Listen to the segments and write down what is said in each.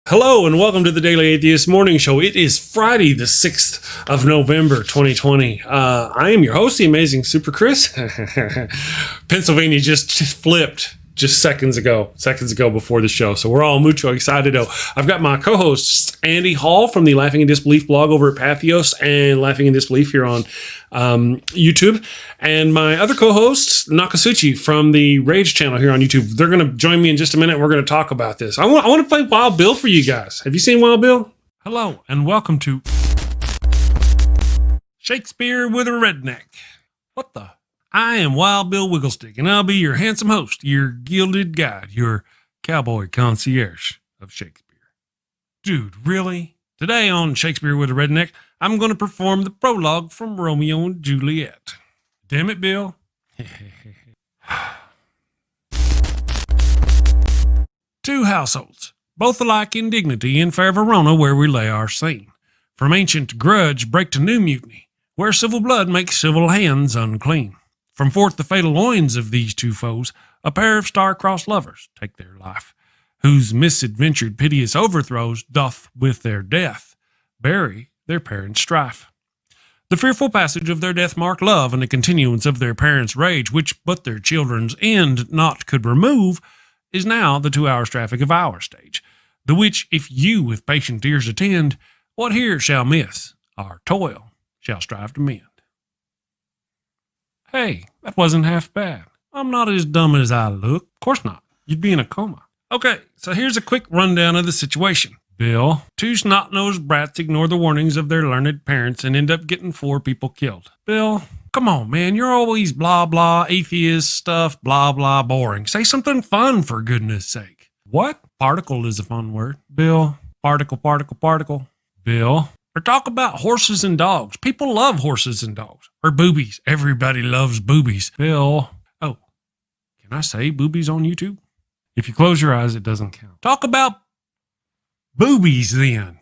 Hello and welcome to the Daily Atheist Morning Show. It is Friday, the 6th of November, 2020. I am your host, the amazing Super Chris. Pennsylvania just flipped just seconds ago before the show. So we're all mucho excited. I've got my co-hosts, Andy Hall from the Laughing in Disbelief blog over at Atheist and Laughing in Disbelief here on YouTube. And my other co-host, Nokasuchi from the Rage channel here on YouTube. They're going to join me in just a minute. We're going to talk about this. I want to play Wild Bill for you guys. Have you seen Wild Bill? Hello and welcome to Shakespeare with a Redneck. What the? I am Wild Bill Wigglestick, and I'll be your handsome host, your gilded guide, your cowboy concierge of Shakespeare. Dude, really? Today on Shakespeare with a Redneck, I'm going to perform the prologue from Romeo and Juliet. Damn it, Bill. Two households, both alike in dignity in fair Verona, where we lay our scene. From ancient grudge break to new mutiny, where civil blood makes civil hands unclean. From forth the fatal loins of these two foes, a pair of star-crossed lovers take their life, whose misadventured piteous overthrows doth with their death bury their parents' strife. The fearful passage of their death-marked love and the continuance of their parents' rage, which but their children's end not could remove, is now the 2 hours traffic of our stage, the which if you with patient ears attend, what here shall miss, our toil shall strive to mend. Hey, that wasn't half bad. I'm not as dumb as I look. Of course not. You'd be in a coma. Okay, so here's a quick rundown of the situation. Bill, two snot-nosed brats ignore the warnings of their learned parents and end up getting 4 people killed. Bill, come on, man. You're always blah, blah, atheist stuff, blah, blah, boring. Say something fun, for goodness sake. What? Particle is a fun word. Bill, particle. Bill. Or talk about horses and dogs. People love horses and dogs. Or boobies. Everybody loves boobies. Bill. Oh, can I say boobies on YouTube? If you close your eyes, it doesn't count. Talk about boobies then.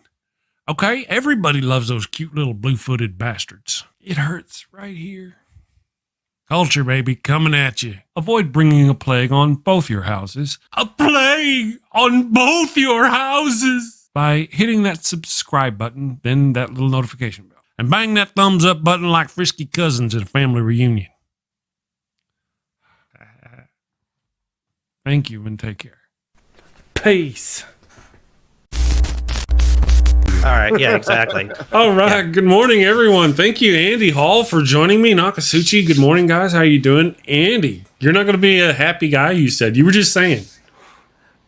Okay? Everybody loves those cute little blue-footed bastards. It hurts right here. Culture, baby, coming at you. Avoid bringing a plague on both your houses. A plague on both your houses! By hitting that subscribe button, then that little notification bell. And bang that thumbs up button like frisky cousins at a family reunion. Thank you and take care. Peace. All right, yeah, exactly. All right, Good morning, everyone. Thank you, Andy Hall, for joining me. Nokasuchi, good morning, guys. How you doing? Andy, you're not going to be a happy guy, you said. You were just saying.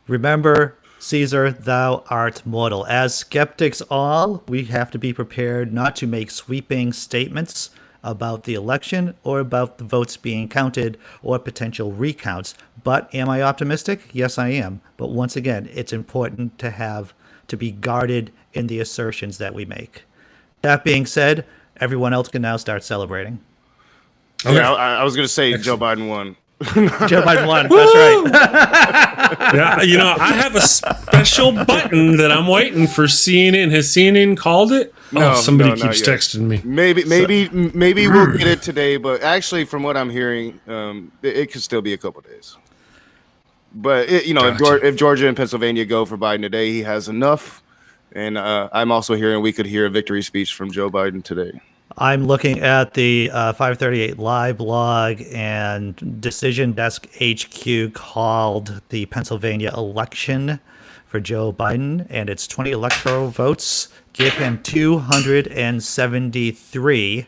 Remember, Caesar, thou art mortal. As skeptics all, we have to be prepared not to make sweeping statements about the election or about the votes being counted or potential recounts. But am I optimistic? Yes, I am. But once again, it's important to be guarded in the assertions that we make. That being said, everyone else can now start celebrating. Okay. Yeah, I was going to say Joe Biden won. Joe Biden won. That's right. Yeah, I have a special button that I'm waiting for CNN. Has CNN called it? No, somebody no, keeps texting me. Maybe we'll get it today, but actually, from what I'm hearing, it could still be a couple days. But gotcha. If Georgia and Pennsylvania go for Biden today, he has enough. And I'm also hearing we could hear a victory speech from Joe Biden today. I'm looking at the 538 Live blog, and Decision Desk HQ called the Pennsylvania election for Joe Biden, and it's 20 electoral votes give him 273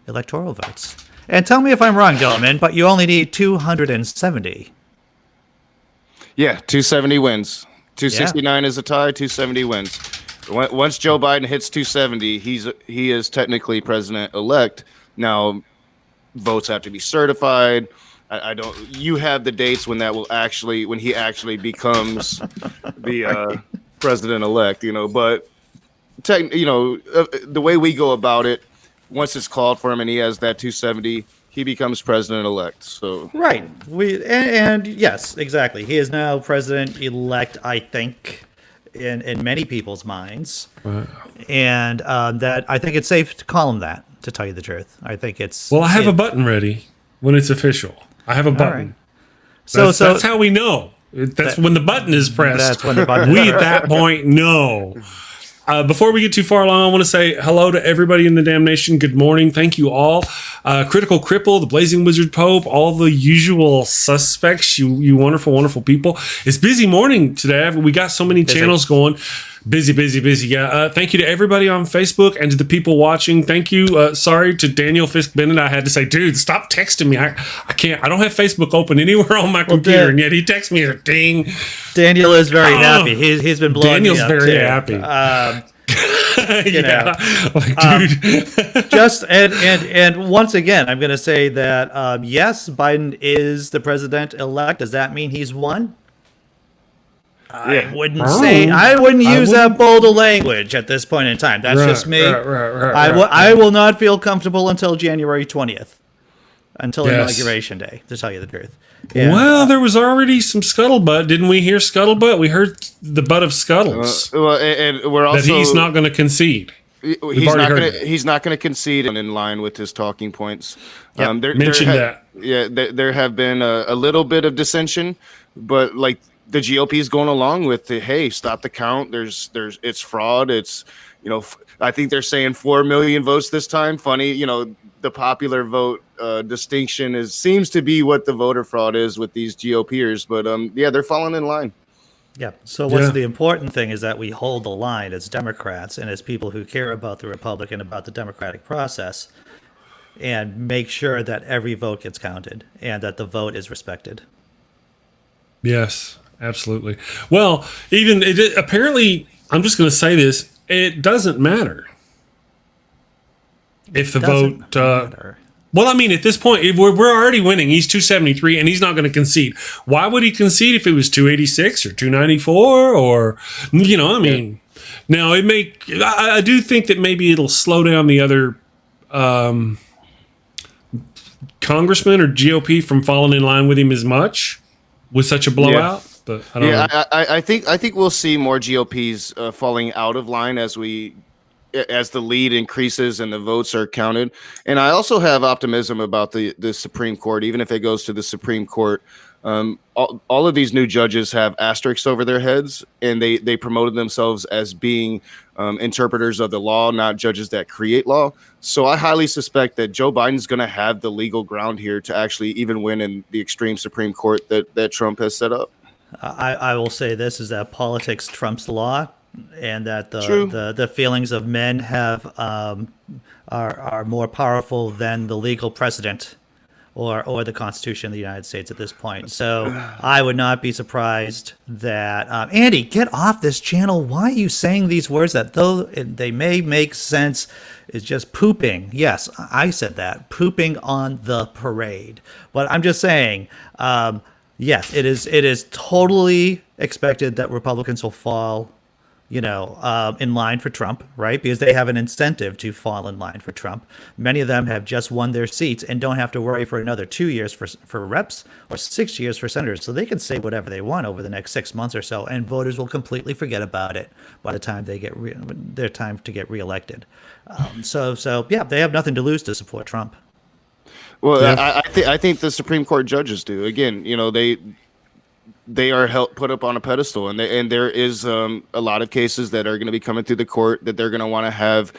electoral votes. And tell me if I'm wrong, gentlemen, but you only need 270. Yeah, 270 wins. 269 is a tie, 270 wins. Once Joe Biden hits 270, he is technically president-elect. Now, votes have to be certified. I don't. You have the dates when he actually becomes the president-elect. But the way we go about it, once it's called for him and he has that 270, he becomes president-elect. So right. And yes, exactly. He is now president-elect, I think, in many people's minds. Wow. And that I think it's safe to call him that, to tell you the truth. I think it's... Well, I have a button ready when it's official. I have a button. Right. So that's how we know. That's when the button is pressed. That's when the button we is at that point know. Before we get too far along, I want to say hello to everybody in the damnation. Good morning. Thank you all. Critical Cripple, the Blazing Wizard Pope, all the usual suspects, you wonderful, wonderful people. It's busy morning today. We got so many channels going. Busy. Yeah. Thank you to everybody on Facebook and to the people watching. Thank you. Sorry to Daniel Fisk Bennett. I had to say, dude, stop texting me. I can't. I don't have Facebook open anywhere on my computer, and yet he texts me a ding. Daniel is very happy. He's been blowing Daniel's me up very too. happy. Know. Like, dude. Just and once again, I'm going to say that yes, Biden is the president-elect. Does that mean he's won? I wouldn't use that bold language at this point in time. That's just me. I will not feel comfortable until January 20th, until Inauguration Day, to tell you the truth. Yeah. Well, there was already some scuttlebutt. Didn't we hear scuttlebutt? We heard the butt of scuttles. And we're also that he's not going to concede. He's not going to concede in line with his talking points. Yep. There have been a little bit of dissension, but like the GOP is going along with the, hey, stop the count. It's fraud. It's, I think they're saying 4 million votes this time. Funny, the popular vote distinction seems to be what the voter fraud is with these GOPers. But they're falling in line. Yeah. So what's the important thing is that we hold the line as Democrats and as people who care about the Republic and about the democratic process, and make sure that every vote gets counted and that the vote is respected. Yes, absolutely. Well, apparently, I'm just going to say this: it doesn't matter if the vote. Matter. Well, I mean, at this point, if we're already winning. He's 273, and he's not going to concede. Why would he concede if it was 286 or 294 or, Now, I do think that maybe it'll slow down the other congressmen or GOP from falling in line with him as much with such a blowout. Yeah. But I don't know. I think we'll see more GOPs falling out of line as the lead increases and the votes are counted. And I also have optimism about the Supreme Court, even if it goes to the Supreme Court. All of these new judges have asterisks over their heads, and they promoted themselves as being interpreters of the law, not judges that create law. So I highly suspect that Joe Biden's going to have the legal ground here to actually even win in the extreme Supreme Court that Trump has set up. I will say this is that politics trumps law, and that the feelings of men are more powerful than the legal precedent or the Constitution of the United States at this point. So I would not be surprised that Andy, get off this channel. Why are you saying these words that though they may make sense is just pooping? Yes, I said that, pooping on the parade. But I'm just saying, yes, it is totally expected that Republicans will fall in line for Trump, right? Because they have an incentive to fall in line for Trump. Many of them have just won their seats and don't have to worry for another 2 years for reps or 6 years for senators. So they can say whatever they want over the next 6 months or so, and voters will completely forget about it by the time they get their time to get reelected. So they have nothing to lose to support Trump. Well, yeah. I think the Supreme Court judges do. Again, they are put up on a pedestal, and there is a lot of cases that are going to be coming through the court that they're going to want to have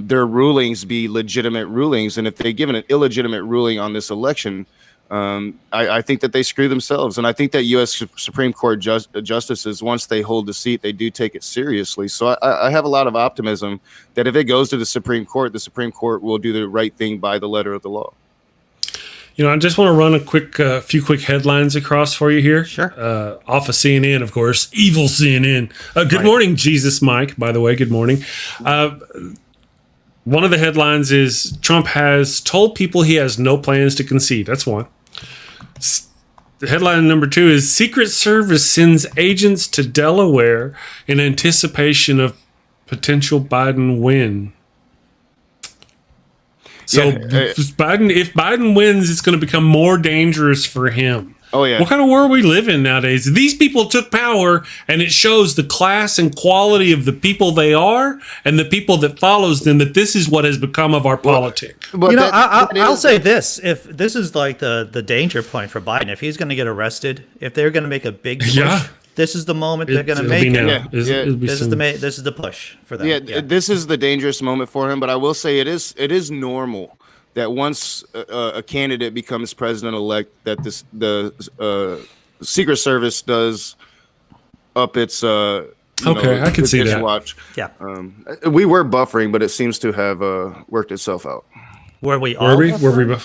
their rulings be legitimate rulings. And if they give an illegitimate ruling on this election, I think that they screw themselves. And I think that U.S. Supreme Court justices, once they hold the seat, they do take it seriously. So I have a lot of optimism that if it goes to the Supreme Court will do the right thing by the letter of the law. I just want to run a few quick headlines across for you here. Sure. Off of CNN, of course. Evil CNN. Good morning, Jesus Mike, by the way. Good morning. One of the headlines is Trump has told people he has no plans to concede. That's one. The headline number 2 is Secret Service sends agents to Delaware in anticipation of potential Biden win. So if Biden wins, it's going to become more dangerous for him. Oh yeah. What kind of world we live in nowadays? These people took power, and it shows the class and quality of the people they are and the people that follows them, that this is what has become of our politic. But You know, I'll say this: if this is like the danger point for Biden, if he's going to get arrested, if they're going to make a big push, Yeah. this is the moment they're going to It'll make be it. now. Yeah. It'll be This is soon. this is the push for them. yeah, this is the dangerous moment for him. But I will say it is normal that once a candidate becomes president-elect, that the Secret Service does up its Okay, I can see its that. watch. Yeah. We were buffering, but it seems to have worked itself out. Were we Were all? we? Were we?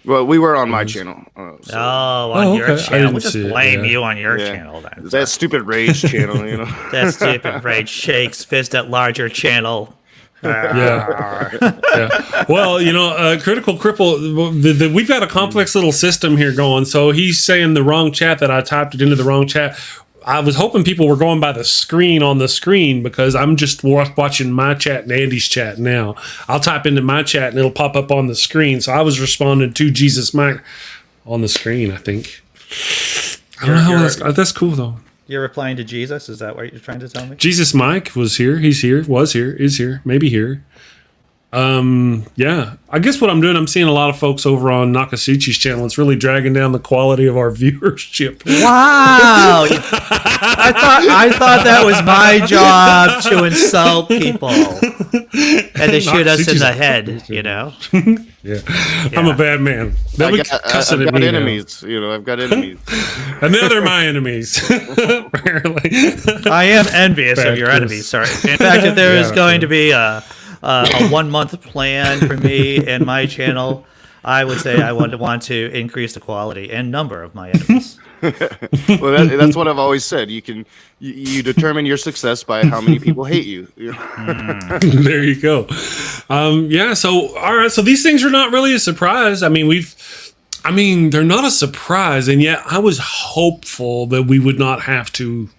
Well, we were on my channel. So on your okay. I channel. didn't We'll just see it, blame yeah. you on your yeah. channel then. That stupid rage channel, you know. That stupid Rage Shakes Fist at Larger channel. Yeah. Well, Critical Cripple, we've got a complex little system here going. So he's saying the wrong chat, that I typed it into the wrong chat. I was hoping people were going by the screen on the screen, because I'm just watching my chat and Andy's chat now. I'll type into my chat and it'll pop up on the screen. So I was responding to Jesus Mike on the screen, I think. I don't know how that's cool, though. You're replying to Jesus? Is that what you're trying to tell me? Jesus Mike was here. He's here. Was here. Is here. Maybe here. Yeah. I guess what I'm doing, I'm seeing a lot of folks over on Nokasuchi's channel. It's really dragging down the quality of our viewership. Wow! I thought that was my job, to insult people and to shoot us in the head. You know. Yeah. I'm a bad man. They'll be cussing I've at got me enemies. I've got enemies. now. And they're my enemies. Apparently. I am envious Bad of your Chris. enemies. Sorry. In fact, if there is Yeah, going to be a 1 month plan for me and my channel, I would say I would want to increase the quality and number of my enemies. Well, that's what I've always said. You determine your success by how many people hate you. There you go. Yeah. So, all right. So these things are not really a surprise. I mean, they're not a surprise. And yet I was hopeful that we would not have to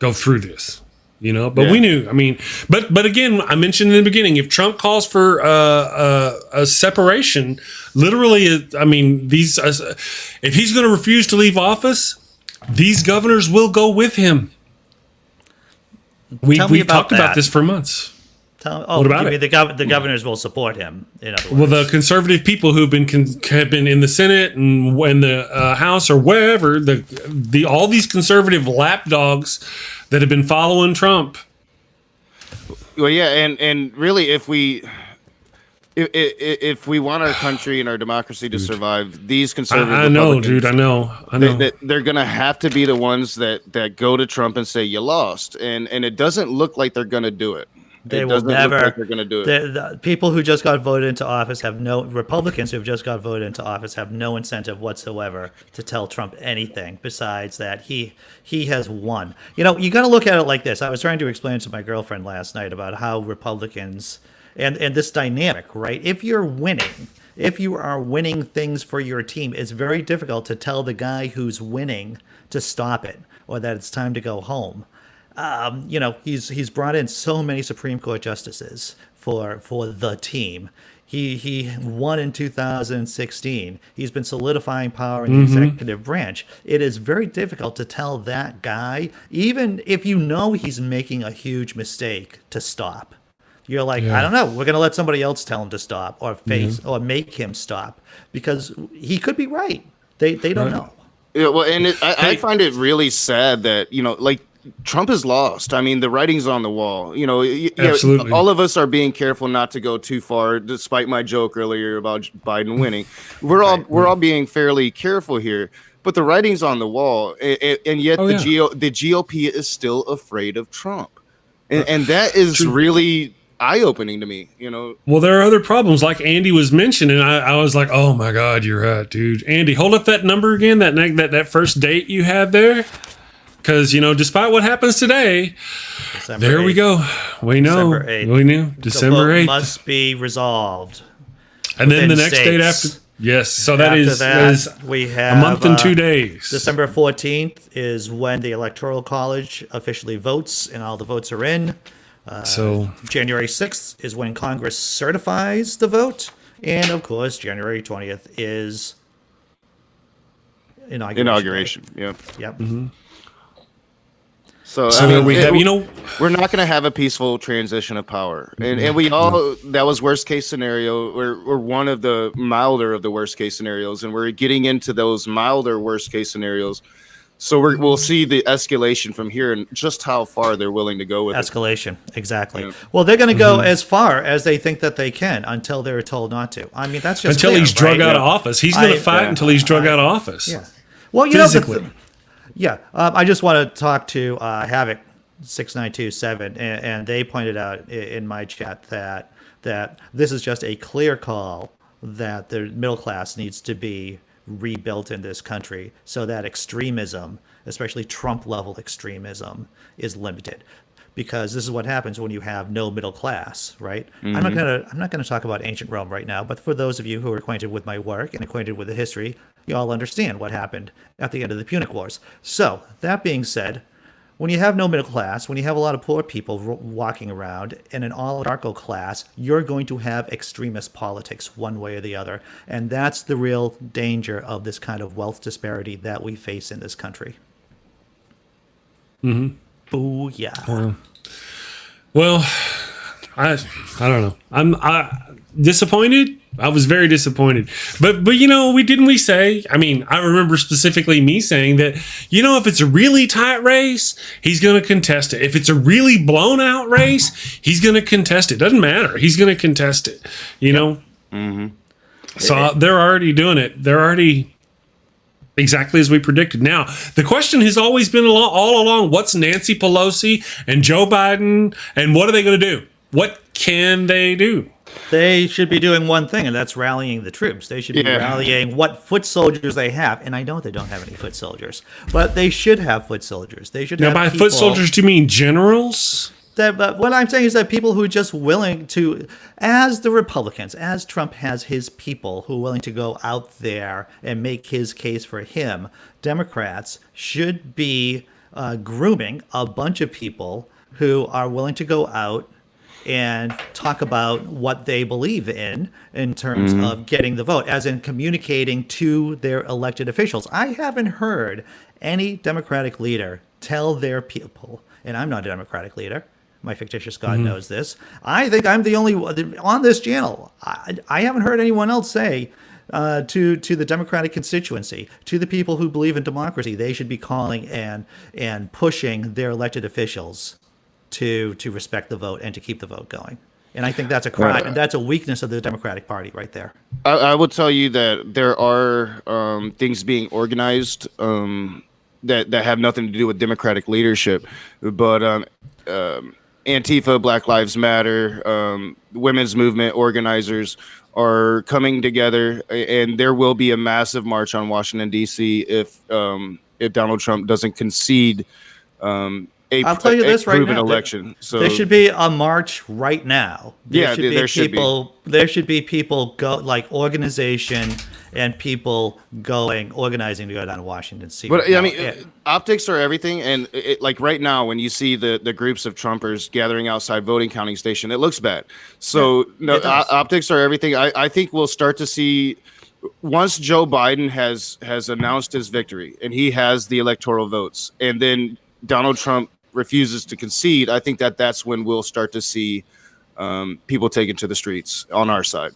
go through this. But we knew. I mean, but again, I mentioned in the beginning, if Trump calls for a separation, literally, I mean, if he's going to refuse to leave office, these governors will go with him. We've talked about this for months. What about it? The governors will support him. In other words, Well, the conservative people who've have been in the Senate and in the House or wherever, all these conservative lapdogs that have been following Trump. Well, yeah, and really, if we want our country and our democracy to survive, these conservative I know, Republicans, dude. I know. they're gonna have to be the ones that go to Trump and say you lost, and it doesn't look like they're gonna do it. they It will doesn't look never. like they're gonna do it. The people who just got voted into office Republicans who have just got voted into office have no incentive whatsoever to tell Trump anything besides that he has won. You got to look at it like this. I was trying to explain to my girlfriend last night about how Republicans and this dynamic, right? If you are winning things for your team, it's very difficult to tell the guy who's winning to stop it or that it's time to go home. He's brought in so many Supreme Court justices for the team. He won in 2016. He's been solidifying power in the executive branch. It is very difficult to tell that guy, even if he's making a huge mistake, to stop. You're like, I don't know. We're going to let somebody else tell him to stop or or make him stop, because he could be right. They don't know. Yeah, well, and I find it really sad that Trump has lost. I mean, the writing's on the wall. Absolutely. All of us are being careful not to go too far, despite my joke earlier about Biden winning. We're all being fairly careful here, but the writing's on the wall, and yet the GOP is still afraid of Trump, and that is really eye-opening to me. Well, there are other problems, like Andy was mentioning. I was like, oh my God, you're right, dude. Andy, hold up that number again. That first date you had there. Because, despite what happens today, December there 8th. we go. We know. December 8th. We knew. December The vote 8th. must be resolved. And then the within next date states. after. Yes. So that After is we have a month and 2 days. December 14th is when the Electoral College officially votes, and all the votes are in. So January 6th is when Congress certifies the vote. And, of course, January 20th is inauguration. Yeah. Yep. So there we have, we're not going to have a peaceful transition of power, and we all that was worst case scenario, or one of the milder of the worst case scenarios, and we're getting into those milder worst case scenarios. So we'll see the escalation from here and just how far they're willing to go with Escalation, exactly. Yeah. Well, they're going to go as far as they think that they can until they're told not to. I mean, that's just until fair, he's drug right? out of office. He's going to fight until he's drug out of office. Yeah. Well, physically. I just want to talk to Havoc 6927, and they pointed out in my chat that this is just a clear call that the middle class needs to be rebuilt in this country so that extremism, especially Trump level extremism, is limited. Because this is what happens when you have no middle class, right? I'm not gonna talk about ancient Rome right now, but for those of you who are acquainted with my work and acquainted with the history, you all understand what happened at the end of the Punic Wars. So that being said, when you have no middle class, when you have a lot of poor people walking around in an oligarchical class, you're going to have extremist politics one way or the other. And that's the real danger of this kind of wealth disparity that we face in this country. Booyah. Well, I don't know. I'm disappointed. I was very disappointed. But we say, I mean, I remember specifically me saying that, if it's a really tight race, he's going to contest it. If it's a really blown out race, he's going to contest it. Doesn't matter. He's going to contest it, So they're already doing it. They're already exactly as we predicted. Now, the question has always been all along, what's Nancy Pelosi and Joe Biden, and what are they going to do? What can they do? They should be doing one thing, and that's rallying the troops. They should be rallying what foot soldiers they have. And I know they don't have any foot soldiers, but they should have foot soldiers. They should have by people, foot soldiers, do you mean generals? But what I'm saying is that people who are just willing to, as the Republicans, as Trump has his people who are willing to go out there and make his case for him, Democrats should be grooming a bunch of people who are willing to go out and talk about what they believe in terms of getting the vote, as in communicating to their elected officials. I haven't heard any Democratic leader tell their people, and I'm not a Democratic leader, my fictitious God knows this, I think I'm the only one on this channel. I haven't heard anyone else say to the Democratic constituency, to the people who believe in democracy, they should be calling and pushing their elected officials to respect the vote and to keep the vote going. And I think that's a crime, and that's a weakness of the Democratic Party right there. I will tell you that there are things being organized that have nothing to do with Democratic leadership, but Antifa, Black Lives Matter, women's movement organizers are coming together, and there will be a massive march on Washington, D.C. if Donald Trump doesn't concede I'll tell you this right now. Election. So there should be a march right now. There should be people go, like organization and people organizing to go down to Washington D.C. But optics are everything, and like right now, when you see the groups of Trumpers gathering outside voting counting station, it looks bad. So optics are everything. I think we'll start to see once Joe Biden has announced his victory and he has the electoral votes, and then Donald Trump refuses to concede. I think that's when we'll start to see people taken to the streets on our side.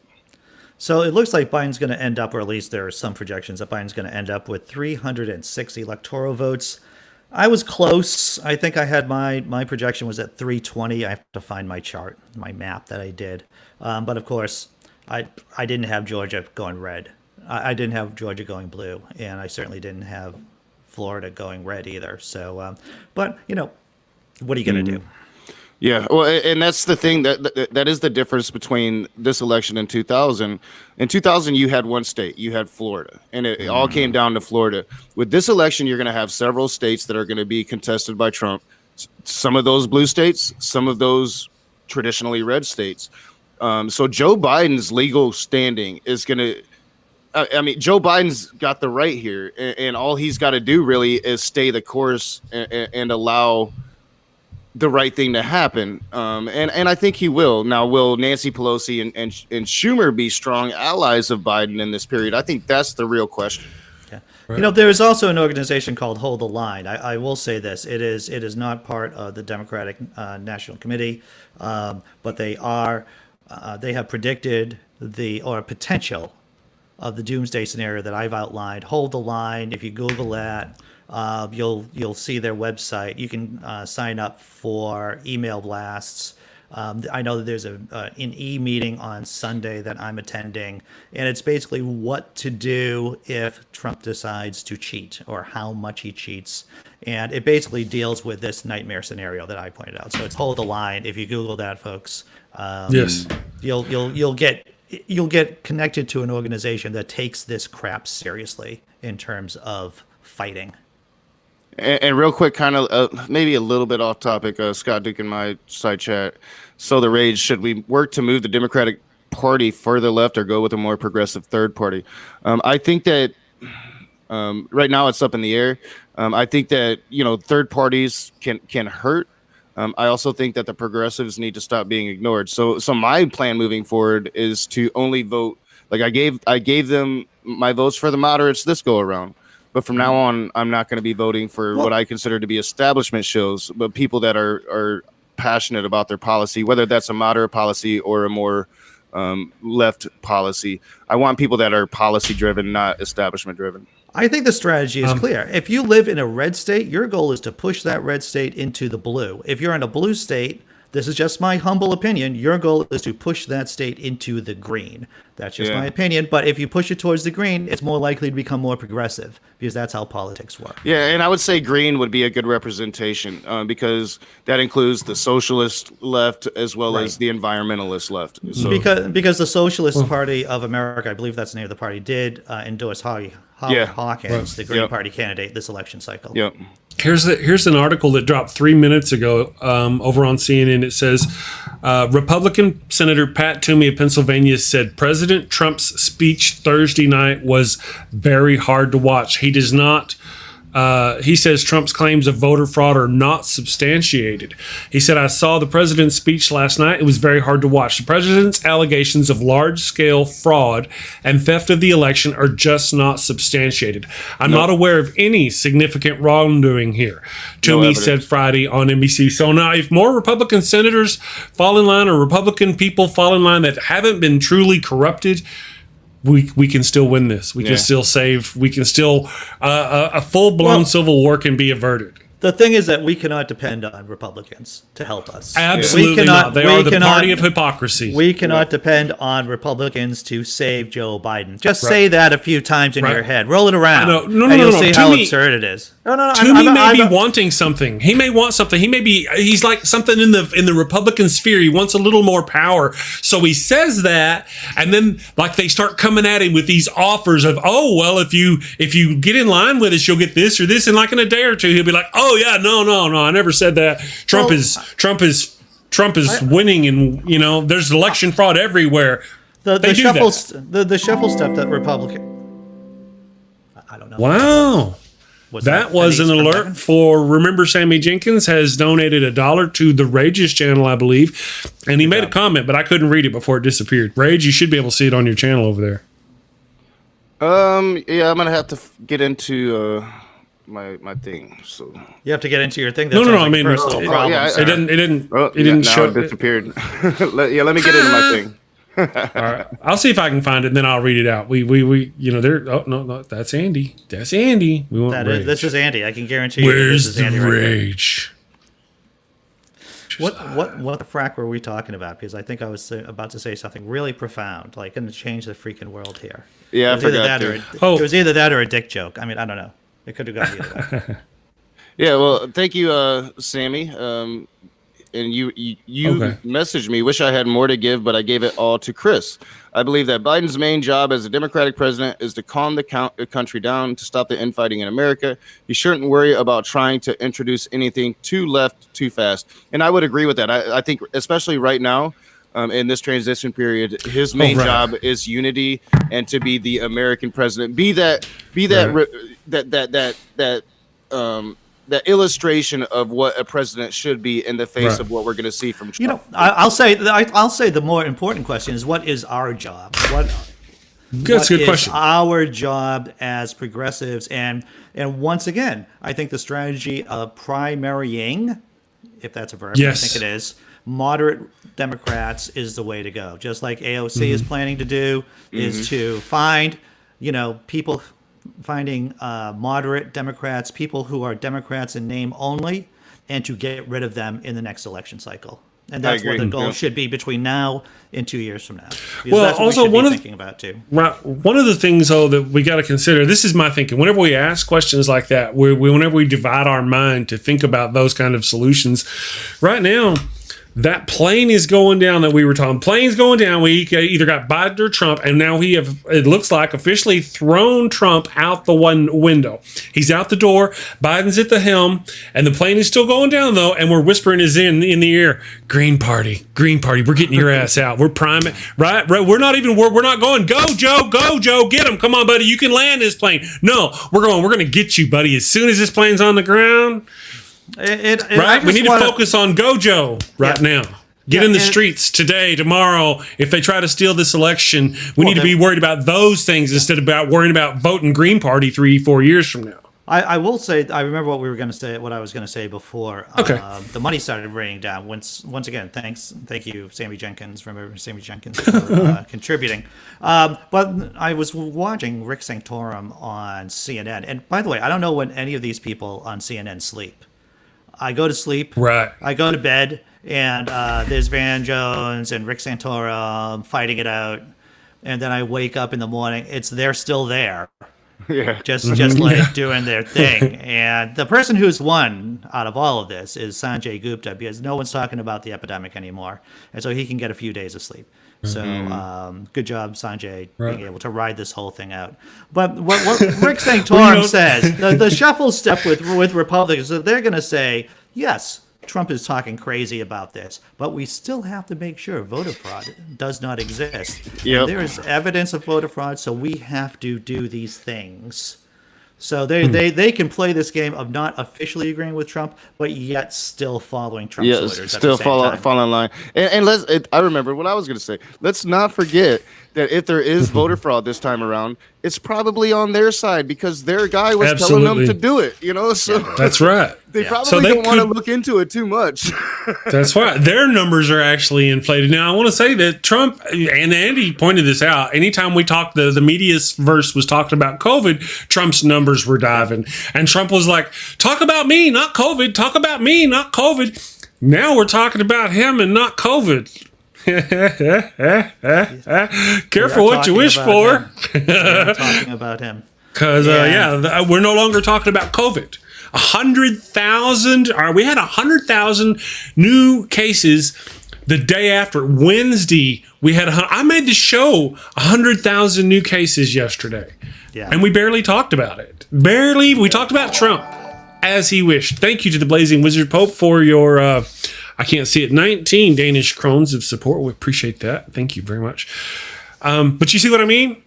So it looks like Biden's going to end up, or at least there are some projections that Biden's going to end up with 306 electoral votes. I was close. I think I had my projection was at 320. I have to find my chart, my map that I did. But of course, I didn't have Georgia going red. I didn't have Georgia going blue, and I certainly didn't have Florida going red either. So, but what are you going to do? Yeah, well, and that's the thing that is the difference between this election and 2000. In 2000, you had one state, you had Florida, and it all came down to Florida. With this election, you're going to have several states that are going to be contested by Trump. Some of those blue states, some of those traditionally red states. So Joe Biden's legal standing is going to. I mean, Joe Biden's got the right here, and all he's got to do really is stay the course and allow the right thing to happen. And I think he will. Now, will Nancy Pelosi and Schumer be strong allies of Biden in this period? I think that's the real question. There is also an organization called Hold the Line. I will say this: it is not part of the Democratic National Committee, but they have predicted the potential of the doomsday scenario that I've outlined. Hold the Line. If you Google that, you'll see their website. You can sign up for email blasts. I know that there's an e-meeting on Sunday that I'm attending, and it's basically what to do if Trump decides to cheat or how much he cheats. And it basically deals with this nightmare scenario that I pointed out. So it's Hold the Line. If you Google that, folks, Yes. you'll get connected to an organization that takes this crap seriously in terms of fighting. And real quick, kind of maybe a little bit off topic, Scott Duke in my side chat. So the rage, should we work to move the Democratic Party further left or go with a more progressive third party? I think that right now it's up in the air. I think that, third parties can hurt. I also think that the progressives need to stop being ignored. So my plan moving forward is to only vote. Like I gave them my votes for the moderates this go around. But from now on, I'm not going to be voting for what I consider to be establishment shows, but people that are passionate about their policy, whether that's a moderate policy or a more left policy. I want people that are policy driven, not establishment driven. I think the strategy is clear. If you live in a red state, your goal is to push that red state into the blue. If you're in a blue state, this is just my humble opinion, your goal is to push that state into the green. That's just my opinion. But if you push it towards the green, it's more likely to become more progressive because that's how politics work. Yeah, and I would say green would be a good representation because that includes the socialist left as well as the environmentalist left. So, because the Socialist Party of America, I believe that's the name of the party, did endorse Hawkins, the Green Party candidate, this election cycle. Yep. Here's an article that dropped 3 minutes ago over on CNN. It says Republican Senator Pat Toomey of Pennsylvania said President Trump's speech Thursday night was very hard to watch. He does not. He says Trump's claims of voter fraud are not substantiated. He said, I saw the president's speech last night. It was very hard to watch. The president's allegations of large-scale fraud and theft of the election are just not substantiated. I'm not aware of any significant wrongdoing here, Toomey said Friday on NBC. So now if more Republican senators fall in line or Republican people fall in line that haven't been truly corrupted, we can still win this. We can still save. We can still a full-blown civil war can be averted. The thing is that we cannot depend on Republicans to help us. Absolutely not. They are the party of hypocrisy. We cannot depend on Republicans to save Joe Biden. Just say that a few times in your head. Roll it around. And you'll see how absurd it is. Toomey may be wanting something. He may want something. He's like something in the Republican sphere. He wants a little more power. So he says that, and then like they start coming at him with these offers of, oh, well, if you get in line with us, you'll get this or this. And like in a day or two, he'll be like, oh yeah, no, I never said that. Trump is winning, and there's election fraud everywhere. The shuffle step that Republican. I don't know. Wow. That was an alert for Remember Sammy Jenkins has donated $1 to the Rage's channel, I believe. And he made a comment, but I couldn't read it before it disappeared. Rage, you should be able to see it on your channel over there. Yeah, I'm going to have to get into my thing. So you have to get into your thing. No, I mean, it didn't show. It disappeared. Let me get into my thing. All right, I'll see if I can find it, and then I'll read it out. There. Oh no, that's Andy. That's Andy. We want Rage. This is Andy. I can guarantee you. Where's this is Andy the Rage? What the frack were we talking about? Because I think I was about to say something really profound, like going to change the freaking world here. Yeah, I forgot. It was either that or a dick joke. I mean, I don't know. It could have gone either way. Yeah, well, thank you, Sammy. And you messaged me. Wish I had more to give, but I gave it all to Chris. I believe that Biden's main job as a Democratic president is to calm the country down, to stop the infighting in America. He shouldn't worry about trying to introduce anything too left too fast. And I would agree with that. I think, especially right now, in this transition period, his main job is unity and to be the American president. That illustration of what a president should be in the face of what we're going to see from Trump. I'll say the more important question is, what is our job? That's a good question. Our job as progressives, and once again, I think the strategy of primarying, if that's a verb, Yes. I think it is, moderate Democrats is the way to go. Just like AOC is planning to do, is to find, people finding moderate Democrats, people who are Democrats in name only, and to get rid of them in the next election cycle. And that's what the goal should be between now and 2 years from now. Because Well, that's what also we should one be of thinking about too. Right. One of the things, though, that we got to consider, this is my thinking, whenever we ask questions like that, whenever we divide our mind to think about those kind of solutions, right now, that plane is going down that we were talking. Plane's going down. We either got Biden or Trump, and now it looks like, officially thrown Trump out the one window. He's out the door. Biden's at the helm, and the plane is still going down, though, and we're whispering his in the ear, Green Party, we're getting your ass out. We're priming, right? We're not going, go, Joe, get him. Come on, buddy, you can land this plane. No, we're going to get you, buddy, as soon as this plane's on the ground. Right, we need to focus on Gojo now. Get in the streets today, tomorrow. If they try to steal this election, we need to be worried about those things instead of worrying about voting Green Party 3-4 years from now. I will say, I remember what I was going to say before. Okay. The money started raining down. Once again, thank you, Sammy Jenkins. Remember Sammy Jenkins for contributing. But I was watching Rick Santorum on CNN, and by the way, I don't know when any of these people on CNN sleep. I go to sleep. Right. I go to bed, and there's Van Jones and Rick Santorum fighting it out, and then I wake up in the morning. They're still there. Yeah. Just like doing their thing. And the person who's won out of all of this is Sanjay Gupta, because no one's talking about the epidemic anymore. And so he can get a few days of sleep. So good job, Sanjay, being able to ride this whole thing out. But what Rick Santorum says, the shuffle step with Republicans, they're going to say, yes, Trump is talking crazy about this, but we still have to make sure voter fraud does not exist. Yep. There is evidence of voter fraud, so we have to do these things. So they can play this game of not officially agreeing with Trump, but yet still following Trump's orders. Yes, still fall in line. And I remember what I was going to say. Let's not forget that if there is voter fraud this time around, it's probably on their side because their guy was telling them to do it. So that's right. They probably don't want to look into it too much. That's right. Their numbers are actually inflated. Now, I want to say that Trump, and Andy pointed this out, anytime we talked, the media's verse was talking about COVID, Trump's numbers were diving. And Trump was like, talk about me, not COVID. Talk about me, not COVID. Now we're talking about him and not COVID. Careful what you wish for. We're talking about him. Because, we're no longer talking about COVID. 100,000, we had 100,000 new cases the day after. Wednesday, we had, I made the show 100,000 new cases yesterday. Yeah. And we barely talked about it. We talked about Trump as he wished. Thank you to the Blazing Wizard Pope for your, I can't see it, 19 Danish krones of support. We appreciate that. Thank you very much. But you see what I mean?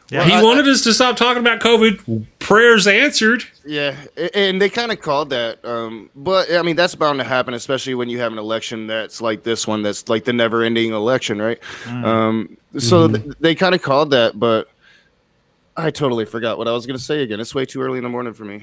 Yeah, he wanted us to stop talking about COVID. Prayers answered. Yeah, and they kind of called that. But, I mean, that's bound to happen, especially when you have an election that's like this one, that's like the never-ending election, right? So they kind of called that, but I totally forgot what I was going to say again. It's way too early in the morning for me.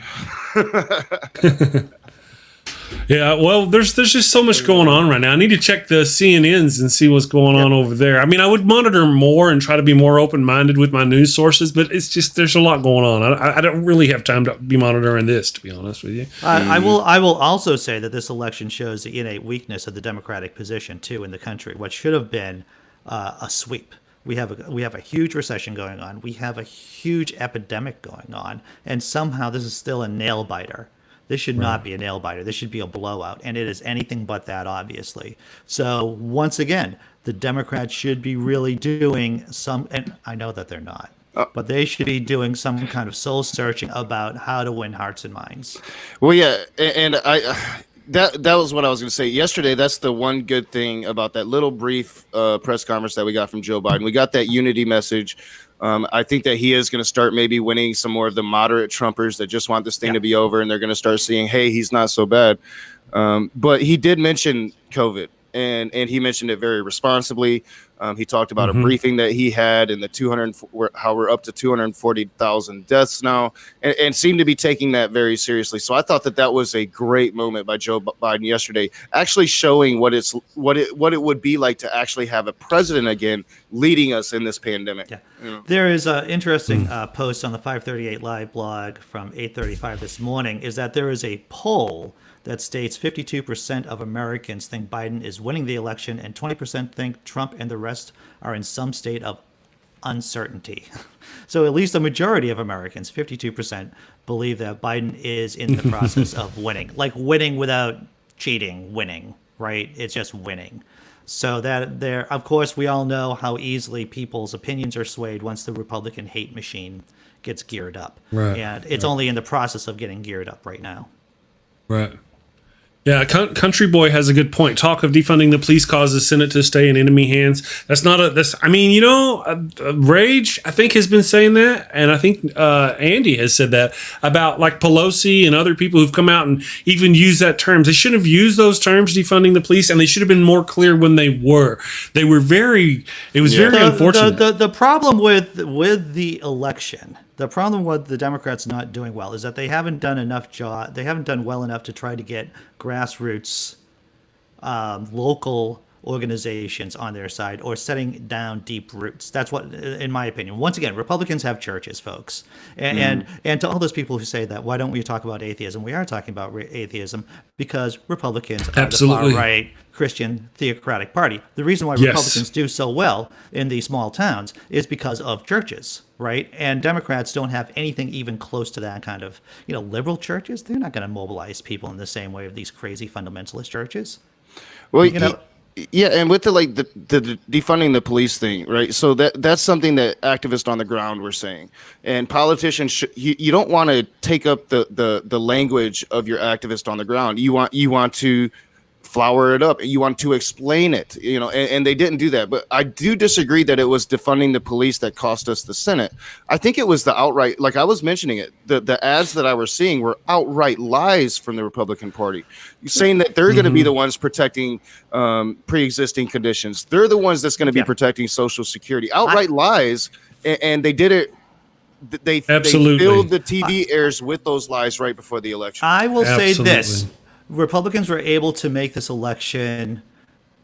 Yeah, well, there's just so much going on right now. I need to check the CNNs and see what's going on over there. I mean, I would monitor more and try to be more open-minded with my news sources, but it's just there's a lot going on. I don't really have time to be monitoring this, to be honest with you. I will also say that this election shows the innate weakness of the Democratic position too in the country. What should have been a sweep. We have a huge recession going on. We have a huge epidemic going on, and somehow this is still a nail biter. This should not be a nail biter. This should be a blowout. And it is anything but that, obviously. So once again, the Democrats should be really doing some, and I know that they're not, but they should be doing some kind of soul searching about how to win hearts and minds. Well, yeah. And that was what I was going to say yesterday. That's the one good thing about that little brief press conference that we got from Joe Biden. We got that unity message. I think that he is going to start maybe winning some more of the moderate Trumpers that just want this thing to be over, and they're going to start seeing, hey, he's not so bad. But he did mention COVID, and he mentioned it very responsibly. He talked about a briefing that he had and how we're up to 240,000 deaths now, and seemed to be taking that very seriously. So I thought that was a great moment by Joe Biden yesterday, actually showing what it would be like to actually have a president again leading us in this pandemic. Yeah. There is an interesting post on the 538 Live blog from 8:35 this morning, is that there is a poll that states 52% of Americans think Biden is winning the election and 20% think Trump and the rest are in some state of uncertainty. So at least a majority of Americans, 52%, believe that Biden is in the process of winning. Like winning without cheating, winning, right? It's just winning. So that there, of course, we all know how easily people's opinions are swayed once the Republican hate machine gets geared up. Right. And it's only in the process of getting geared up right now. Right. Yeah, Country Boy has a good point. Talk of defunding the police causes Senate to stay in enemy hands. Rage, I think, has been saying that. And I think Andy has said that about like Pelosi and other people who've come out and even used that term. They shouldn't have used those terms, defunding the police, and they should have been more clear when they were. They were very unfortunate. The problem with the election, the problem with the Democrats not doing well is that they haven't done they haven't done well enough to try to get grassroots local organizations on their side or setting down deep roots. That's what, in my opinion. Once again, Republicans have churches, folks. And to all those people who say that, why don't we talk about atheism? We are talking about atheism because Republicans are the far-right Christian theocratic party. The reason why Republicans do so well in these small towns is because of churches, right? And Democrats don't have anything even close to that kind of, liberal churches. They're not going to mobilize people in the same way of these crazy fundamentalist churches. Well, yeah, and with the defunding the police thing, right? So that's something that activists on the ground were saying, and politicians you don't want to take up the language of your activist on the ground. You want to flower it up. You want to explain it, and they didn't do that. But I do disagree that it was defunding the police that cost us the Senate. I think it was the outright, like I was mentioning it, the ads that I was seeing were outright lies from the Republican Party, saying that they're going to be the ones protecting pre-existing conditions. They're the ones that's going to be protecting Social Security. Outright lies, and they did it. They filled the TV airs with those lies right before the election. I will say this. Republicans were able to make this election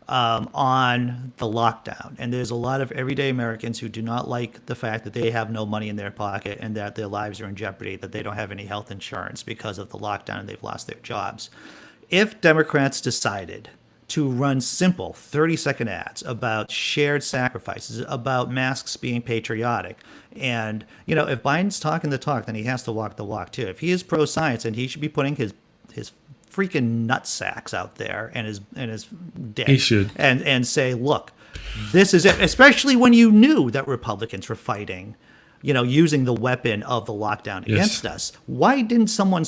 on the lockdown. And there's a lot of everyday Americans who do not like the fact that they have no money in their pocket and that their lives are in jeopardy, that they don't have any health insurance because of the lockdown and they've lost their jobs. If Democrats decided to run simple 30-second ads about shared sacrifices, about masks being patriotic, and, if Biden's talking the talk, then he has to walk the walk too. If he is pro-science, and he should be putting his freaking nutsacks out there and his dick. He should. And say, look, this is it. Especially when you knew that Republicans were fighting, using the weapon of the lockdown against us. Why didn't someone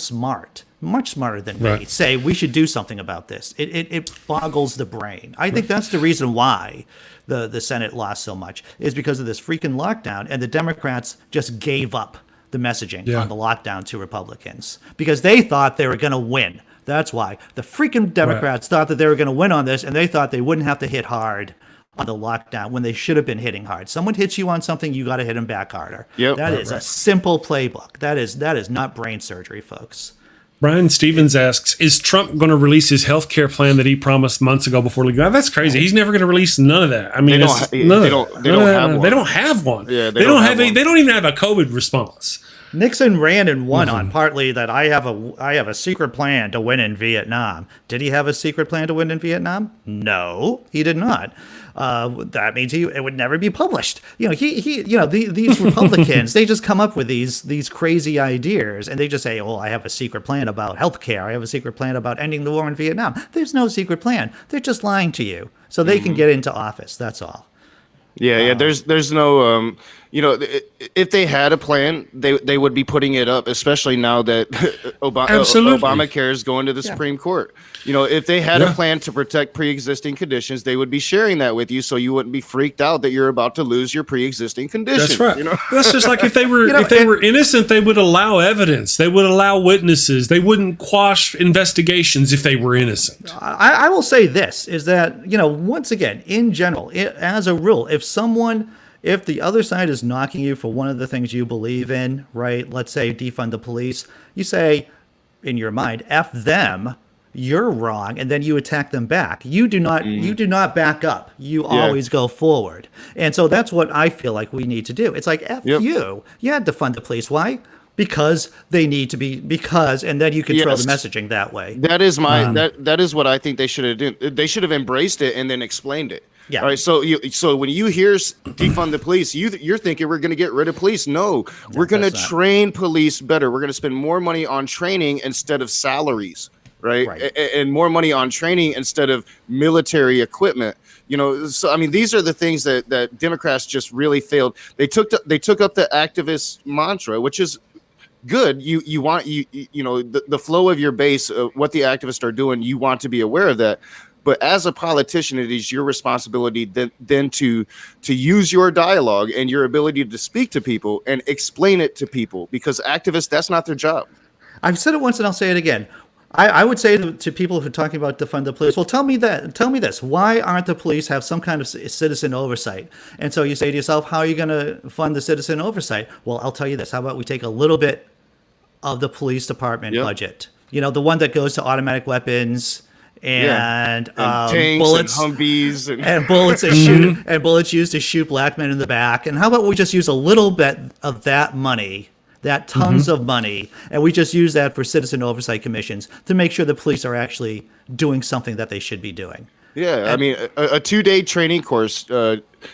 much smarter than me, say we should do something about this? It boggles the brain. I think that's the reason why the Senate lost so much, is because of this freaking lockdown, and the Democrats just gave up the messaging on the lockdown to Republicans because they thought they were going to win. That's why the freaking Democrats thought that they were going to win on this, and they thought they wouldn't have to hit hard on the lockdown when they should have been hitting hard. Someone hits you on something, you got to hit them back harder. Yep. That is a simple playbook. That is not brain surgery, folks. Brian Stevens asks, is Trump going to release his health care plan that he promised months ago before legal? That's crazy. He's never going to release none of that. I mean, they don't have one. Yeah, they don't even have a COVID response. Nixon ran and won on partly that I have a secret plan to win in Vietnam. Did he have a secret plan to win in Vietnam? No, he did not. That means it would never be published. These Republicans, they just come up with these crazy ideas, and they just say, "Oh, I have a secret plan about healthcare. I have a secret plan about ending the war in Vietnam." There's no secret plan. They're just lying to you so they can get into office. That's all. Yeah. There's no, if they had a plan, they would be putting it up, especially now that Absolutely. Obamacare is going to the Supreme Court. If they had a plan to protect pre-existing conditions, they would be sharing that with you, so you wouldn't be freaked out that you're about to lose your pre-existing condition. That's right. That's just like if they were innocent, they would allow evidence. They would allow witnesses. They wouldn't quash investigations if they were innocent. I will say this is that, once again, in general, as a rule, if the other side is knocking you for one of the things you believe in, right? Let's say defund the police. You say in your mind, F them, you're wrong, and then you attack them back. You do not back up. You always go forward. And so that's what I feel like we need to do. It's like, F you. Yeah, defund the police. Why? Because they need to be, and then you control the messaging that way. That is that is what I think they should have done. They should have embraced it and then explained it. Yeah. All right. So when you hear defund the police, you're thinking we're going to get rid of police. No, we're going to train police better. We're going to spend more money on training instead of salaries, right? And more money on training instead of military equipment. So I mean, these are the things that Democrats just really failed. They took up the activist mantra, which is good. You want the flow of your base, what the activists are doing. You want to be aware of that. But as a politician, it is your responsibility then to use your dialogue and your ability to speak to people and explain it to people, because activists, that's not their job. I've said it once and I'll say it again. I would say to people who are talking about defund the police, well, tell me this. Why aren't the police have some kind of citizen oversight? And so you say to yourself, how are you going to fund the citizen oversight? Well, I'll tell you this. How about we take a little bit of the police department budget? The one that goes to automatic weapons and tanks bullets and Humvees and bullets and bullets used to shoot black men in the back. And how about we just use a little bit of that money, that tons of money, and we just use that for citizen oversight commissions to make sure the police are actually doing something that they should be doing. Yeah, I mean, a 2-day training course,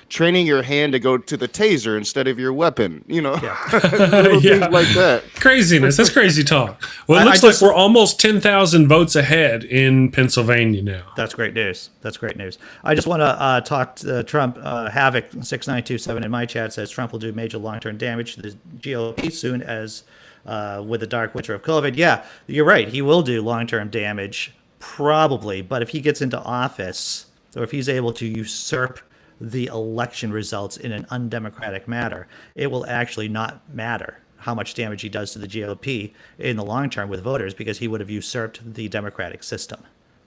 training your hand to go to the taser instead of your weapon, little things like that. Craziness. That's crazy talk. Well, it looks like we're almost 10,000 votes ahead in Pennsylvania now. That's great news. I just want to talk to Trump. Havoc6927 in my chat says Trump will do major long-term damage to the GOP soon as with the dark winter of COVID. Yeah, you're right. He will do long-term damage. Probably, but if he gets into office, or if he's able to usurp the election results in an undemocratic manner, it will actually not matter how much damage he does to the GOP in the long term with voters, because he would have usurped the democratic system.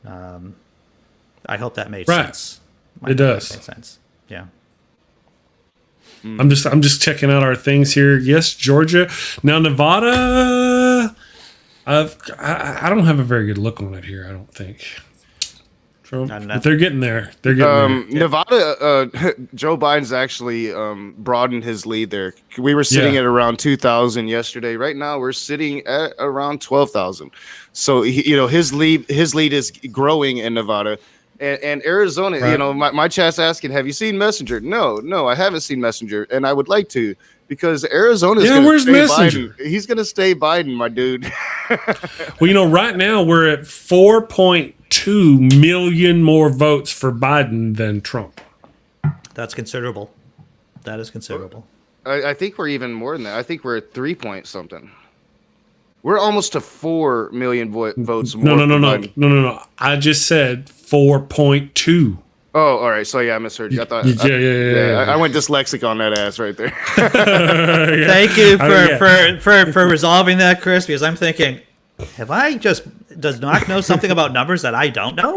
I hope that made sense. It does. Made sense. Yeah. I'm just checking out our things here. Yes, Georgia. Now Nevada. I don't have a very good look on it here, I don't think. Trump, but they're getting there. Nevada, Joe Biden's actually broadened his lead there. We were sitting at around 2,000 yesterday. Right now, we're sitting at around 12,000. So his lead is growing in Nevada. And Arizona, right. My chat's asking, have you seen Messenger? No, I haven't seen Messenger, and I would like to, because Arizona's going to stay Messenger? Biden. He's going to stay Biden, my dude. Well, right now we're at 4.2 million more votes for Biden than Trump. That's considerable. That is considerable. I think we're even more than that. I think we're at 3 point something. We're almost to 4 million votes more. No. I just said 4.2. Oh, all right. So I misheard you. I thought. Yeah. I went dyslexic on that ass right there. Thank you for resolving that, Chris. Because I'm thinking, does Nock know something about numbers that I don't know?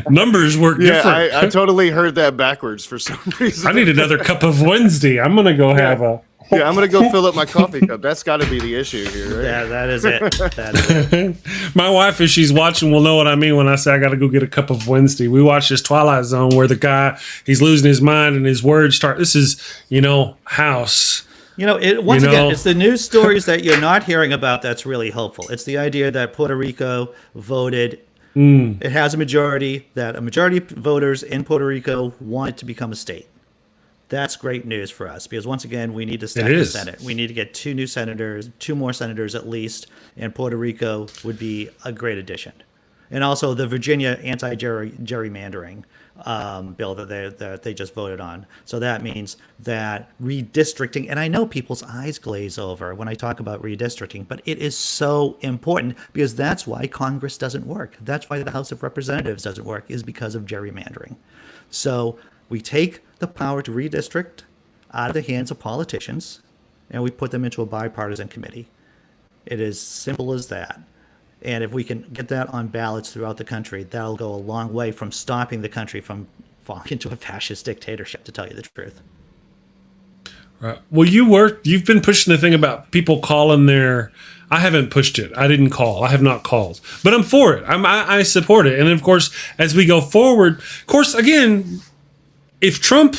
Numbers work different. I totally heard that backwards for some reason. I need another cup of Wednesday. I'm gonna go have a. Yeah, I'm going to go fill up my coffee cup. That's got to be the issue here, right? Yeah, that is it. My wife, if she's watching, will know what I mean when I say I got to go get a cup of Wednesday. We watched this Twilight Zone where the guy, he's losing his mind and his words start. This is, House. Again, it's the news stories that you're not hearing about that's really hopeful. It's the idea that Puerto Rico voted. It has a majority, that a majority of voters in Puerto Rico want it to become a state. That's great news for us, because once again, we need to stack the Senate. We need to get two more senators at least, and Puerto Rico would be a great addition. and also the Virginia anti-gerrymandering bill that they just voted on. So that means that redistricting, and I know people's eyes glaze over when I talk about redistricting, but it is so important because that's why Congress doesn't work. That's why the House of Representatives doesn't work, is because of gerrymandering. So we take the power to redistrict out of the hands of politicians, and we put them into a bipartisan committee. It is simple as that. And if we can get that on ballots throughout the country, that'll go a long way from stopping the country from falling into a fascist dictatorship, to tell you the truth. Right. Well, you've been pushing the thing about people calling their. I haven't pushed it. I didn't call. I have not called, but I'm for it. I support it. And of course, as we go forward, of course, again, if Trump,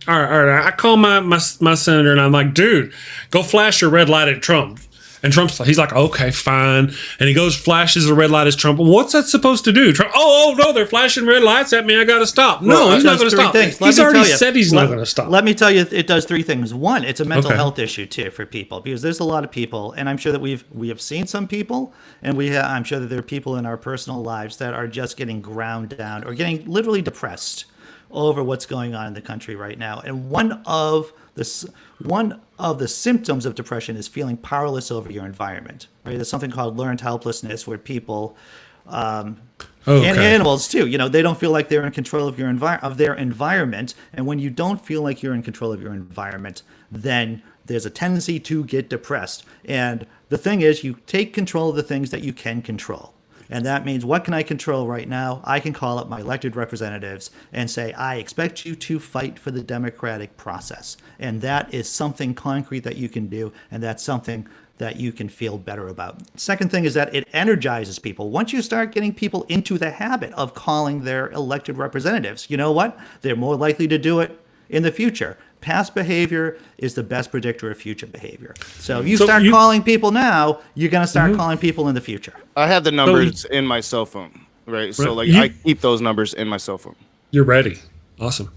all right, I call my senator and I'm like, dude, go flash your red light at Trump. And he's like, okay, fine. And he goes, flashes a red light as Trump. What's that supposed to do? Trump, oh, no, they're flashing red lights at me. I got to stop. No, he's not going to stop. He's already said he's not going to stop. Let me tell you, it does three things. One, it's a mental health issue, too, for people, because there's a lot of people, and I'm sure that we have seen some people, and I'm sure that there are people in our personal lives that are just getting ground down or getting literally depressed over what's going on in the country right now. And one of the symptoms of depression is feeling powerless over your environment. Right? There's something called learned helplessness, where people and animals too. They don't feel like they're in control of their environment. And when you don't feel like you're in control of your environment, then there's a tendency to get depressed. And the thing is, you take control of the things that you can control. And that means, what can I control right now? I can call up my elected representatives and say, I expect you to fight for the democratic process. And that is something concrete that you can do, and that's something that you can feel better about. Second thing is that it energizes people. Once you start getting people into the habit of calling their elected representatives, you know what? They're more likely to do it in the future. Past behavior is the best predictor of future behavior. So if you start calling people now, you're going to start calling people in the future. I have the numbers in my cell phone, right? So I keep those numbers in my cell phone. You're ready. Awesome.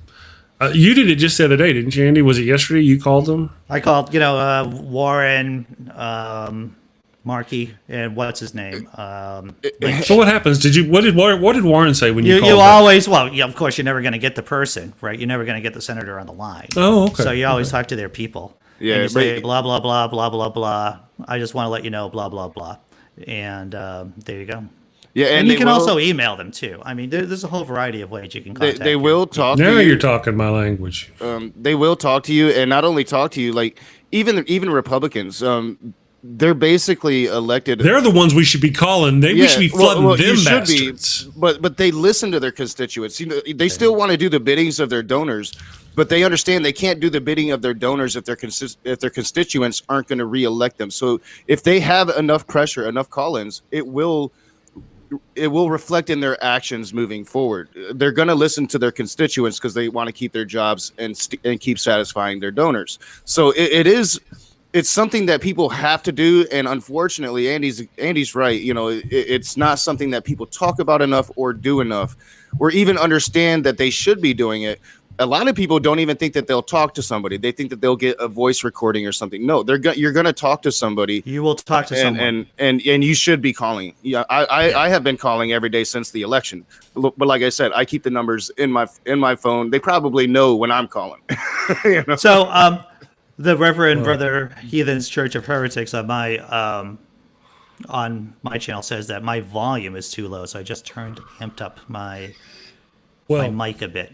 You did it just the other day, didn't you, Andy? Was it yesterday you called them? I called, Warren, Markey, and what's his name? So what happens? What did Warren say when you called? You always, of course, you're never going to get the person, right? You're never going to get the senator on the line. Oh, okay. So you always talk to their people. Yeah. And you say, blah, blah, blah, blah, blah, blah. I just want to let you know, blah, blah, blah. And there you go. Yeah, and you can also email them, too. I mean, there's a whole variety of ways you can contact They will talk to you. Now you're talking my language. They will talk to you, and not only talk to you, like, even Republicans, they're basically elected. They're the ones we should be calling. We should be flooding them bastards. But they listen to their constituents. They still want to do the biddings of their donors, but they understand they can't do the bidding of their donors if their constituents aren't going to reelect them. So if they have enough pressure, enough call-ins, it will reflect in their actions moving forward. They're going to listen to their constituents because they want to keep their jobs and keep satisfying their donors. So it's something that people have to do, and unfortunately, Andy's right. It's not something that people talk about enough or do enough, or even understand that they should be doing it. A lot of people don't even think that they'll talk to somebody. They think that they'll get a voice recording or something. No, you're going to talk to somebody. You will talk to someone, and you should be calling. Yeah, I have been calling every day since the election. But like I said, I keep the numbers in my phone. They probably know when I'm calling. So. The Reverend Brother Heathen's Church of Heretics on my channel says that my volume is too low, so I just amped up my mic a bit.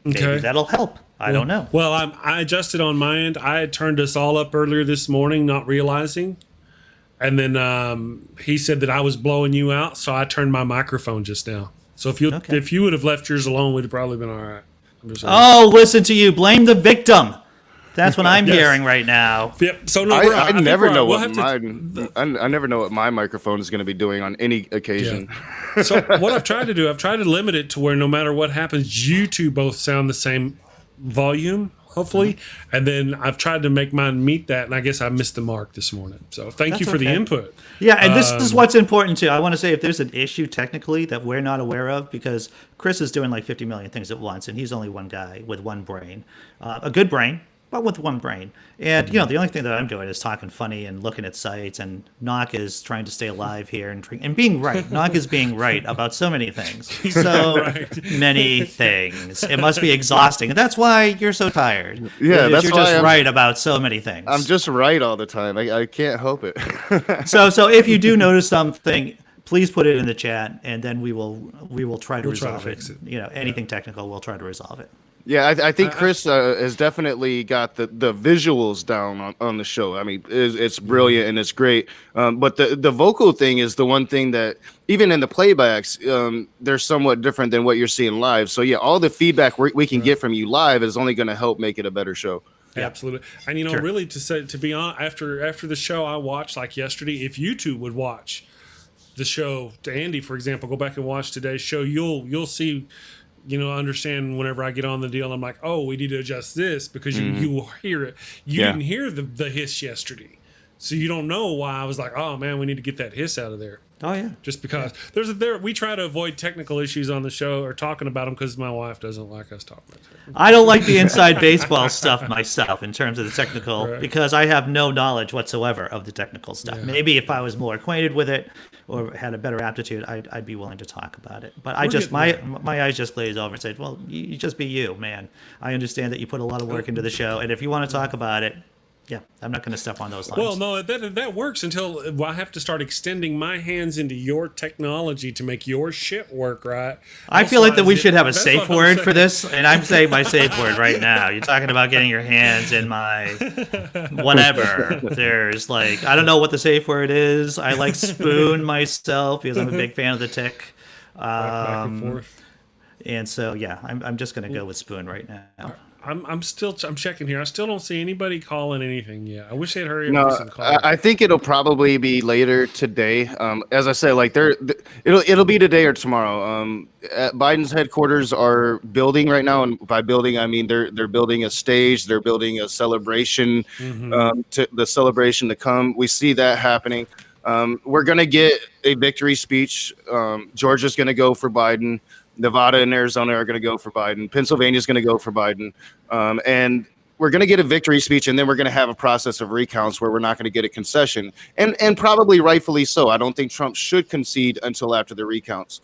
Okay. Maybe that'll help. I don't know. Well, I adjusted on my end. I had turned us all up earlier this morning, not realizing. And then he said that I was blowing you out, so I turned my microphone just now. So if you would have left yours alone, we'd have probably been all right. Listen to you. Blame the victim. That's what I'm hearing right now. Yep. So I never know what I never know what my microphone is going to be doing on any occasion. Yeah. So what I've tried to do, I've tried to limit it to where no matter what happens, you two both sound the same volume, hopefully. And then I've tried to make mine meet that, and I guess I missed the mark this morning. So thank you for the input. Yeah, and this is what's important too. I want to say, if there's an issue technically that we're not aware of, because Chris is doing like 50 million things at once, and he's only one guy with one brain, a good brain. but with one brain. And, the only thing that I'm doing is talking funny and looking at sites, and Nock is trying to stay alive here and being right. Nock is being right about so many things. So many things. It must be exhausting. And that's why you're so tired. Yeah, that's you're why just right about so many things. I'm just right all the time. I can't help it. So if you do notice something, please put it in the chat, and then we will try to resolve it. Anything technical, we'll try to resolve it. Yeah, I think Chris has definitely got the visuals down on the show. I mean, it's brilliant and it's great. But the vocal thing is the one thing that, even in the playbacks, they're somewhat different than what you're seeing live. So, yeah, all the feedback we can get from you live is only going to help make it a better show. Yeah. Absolutely. And, really, to be honest, after the show I watched, like yesterday, if you two would watch the show, to Andy, for example, go back and watch today's show, you'll see, understand whenever I get on the deal, I'm like, oh, we need to adjust this because you will hear it. You didn't hear the hiss yesterday. So you don't know why I was like, oh man, we need to get that hiss out of there. Oh yeah. Just because we try to avoid technical issues on the show or talking about them because my wife doesn't like us talking about it. I don't like the inside baseball stuff myself in terms of the technical because I have no knowledge whatsoever of the technical stuff. Yeah. Maybe if I was more acquainted with it or had a better aptitude, I'd be willing to talk about it. But my eyes just glaze over and say, well, you just be you, man. I understand that you put a lot of work into the show, and if you want to talk about it, yeah, I'm not going to step on those lines. Well, no, that works until I have to start extending my hands into your technology to make your shit work, right? I feel like that we should have a safe word for this, and I'm saying my safe word right now. You're talking about getting your hands in my whatever. There's I don't know what the safe word is. I like Spoon myself because I'm a big fan of the tick. Back and forth. And so, yeah, I'm just going to go with Spoon right now. I'm checking here. I still don't see anybody calling anything yet. I wish they'd hurry up. No, I think it'll probably be later today. As I said, it'll be today or tomorrow. Biden's headquarters are building right now, and by building I mean they're building a stage. They're building a celebration. To the celebration to come. We see that happening. We're gonna get a victory speech. Georgia's gonna go for Biden. Nevada and Arizona are going to go for Biden. Pennsylvania is going to go for Biden. And we're going to get a victory speech, and then we're going to have a process of recounts where we're not going to get a concession. And probably rightfully so. I don't think Trump should concede until after the recounts.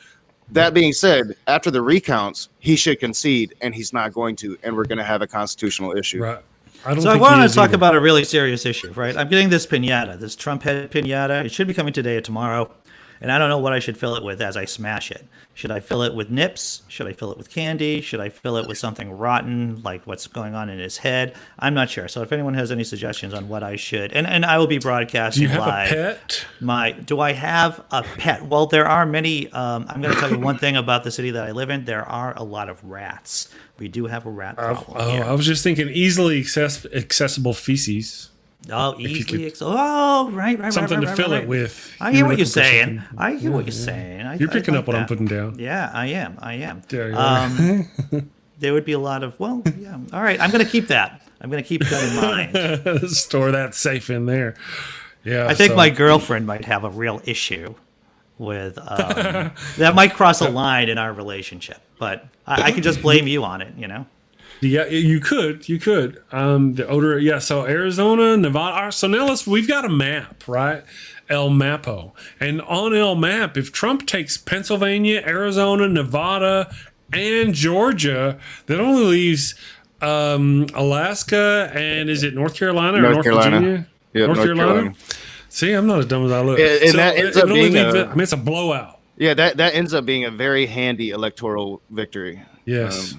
That being said, after the recounts, he should concede, and he's not going to. And we're going to have a constitutional issue. Right. I want to talk about a really serious issue, right? I'm getting this piñata, this Trump head piñata. It should be coming today or tomorrow. And I don't know what I should fill it with as I smash it. Should I fill it with nips? Should I fill it with candy? Should I fill it with something rotten, like what's going on in his head? I'm not sure. So if anyone has any suggestions on what I should, and I will be broadcasting live. Do you have a pet? Do I have a pet? Well, there are many. I'm going to tell you one thing about the city that I live in. There are a lot of rats. We do have a rat problem here. I was just thinking easily accessible feces. Oh, easily. Right. Something to fill it with. I hear what you're saying. You're picking up what I'm putting down. Yeah, I am. There there would be a lot of, all right, I'm going to keep that. I'm going to keep that in mind. Store that safe in there. Yeah. I think my girlfriend might have a real issue with, that might cross a line in our relationship, but I could just blame you on it, Yeah, you could. The odor, yeah. So Arizona, Nevada. So now we've got a map, right? El Mapo. And on El Map, if Trump takes Pennsylvania, Arizona, Nevada, and Georgia, that only leaves Alaska and is it North Carolina or North Virginia? Yeah, North Carolina. See, I'm not as dumb as I look. And so that ends up being it's a blowout. Yeah, that ends up being a very handy electoral victory. Yes.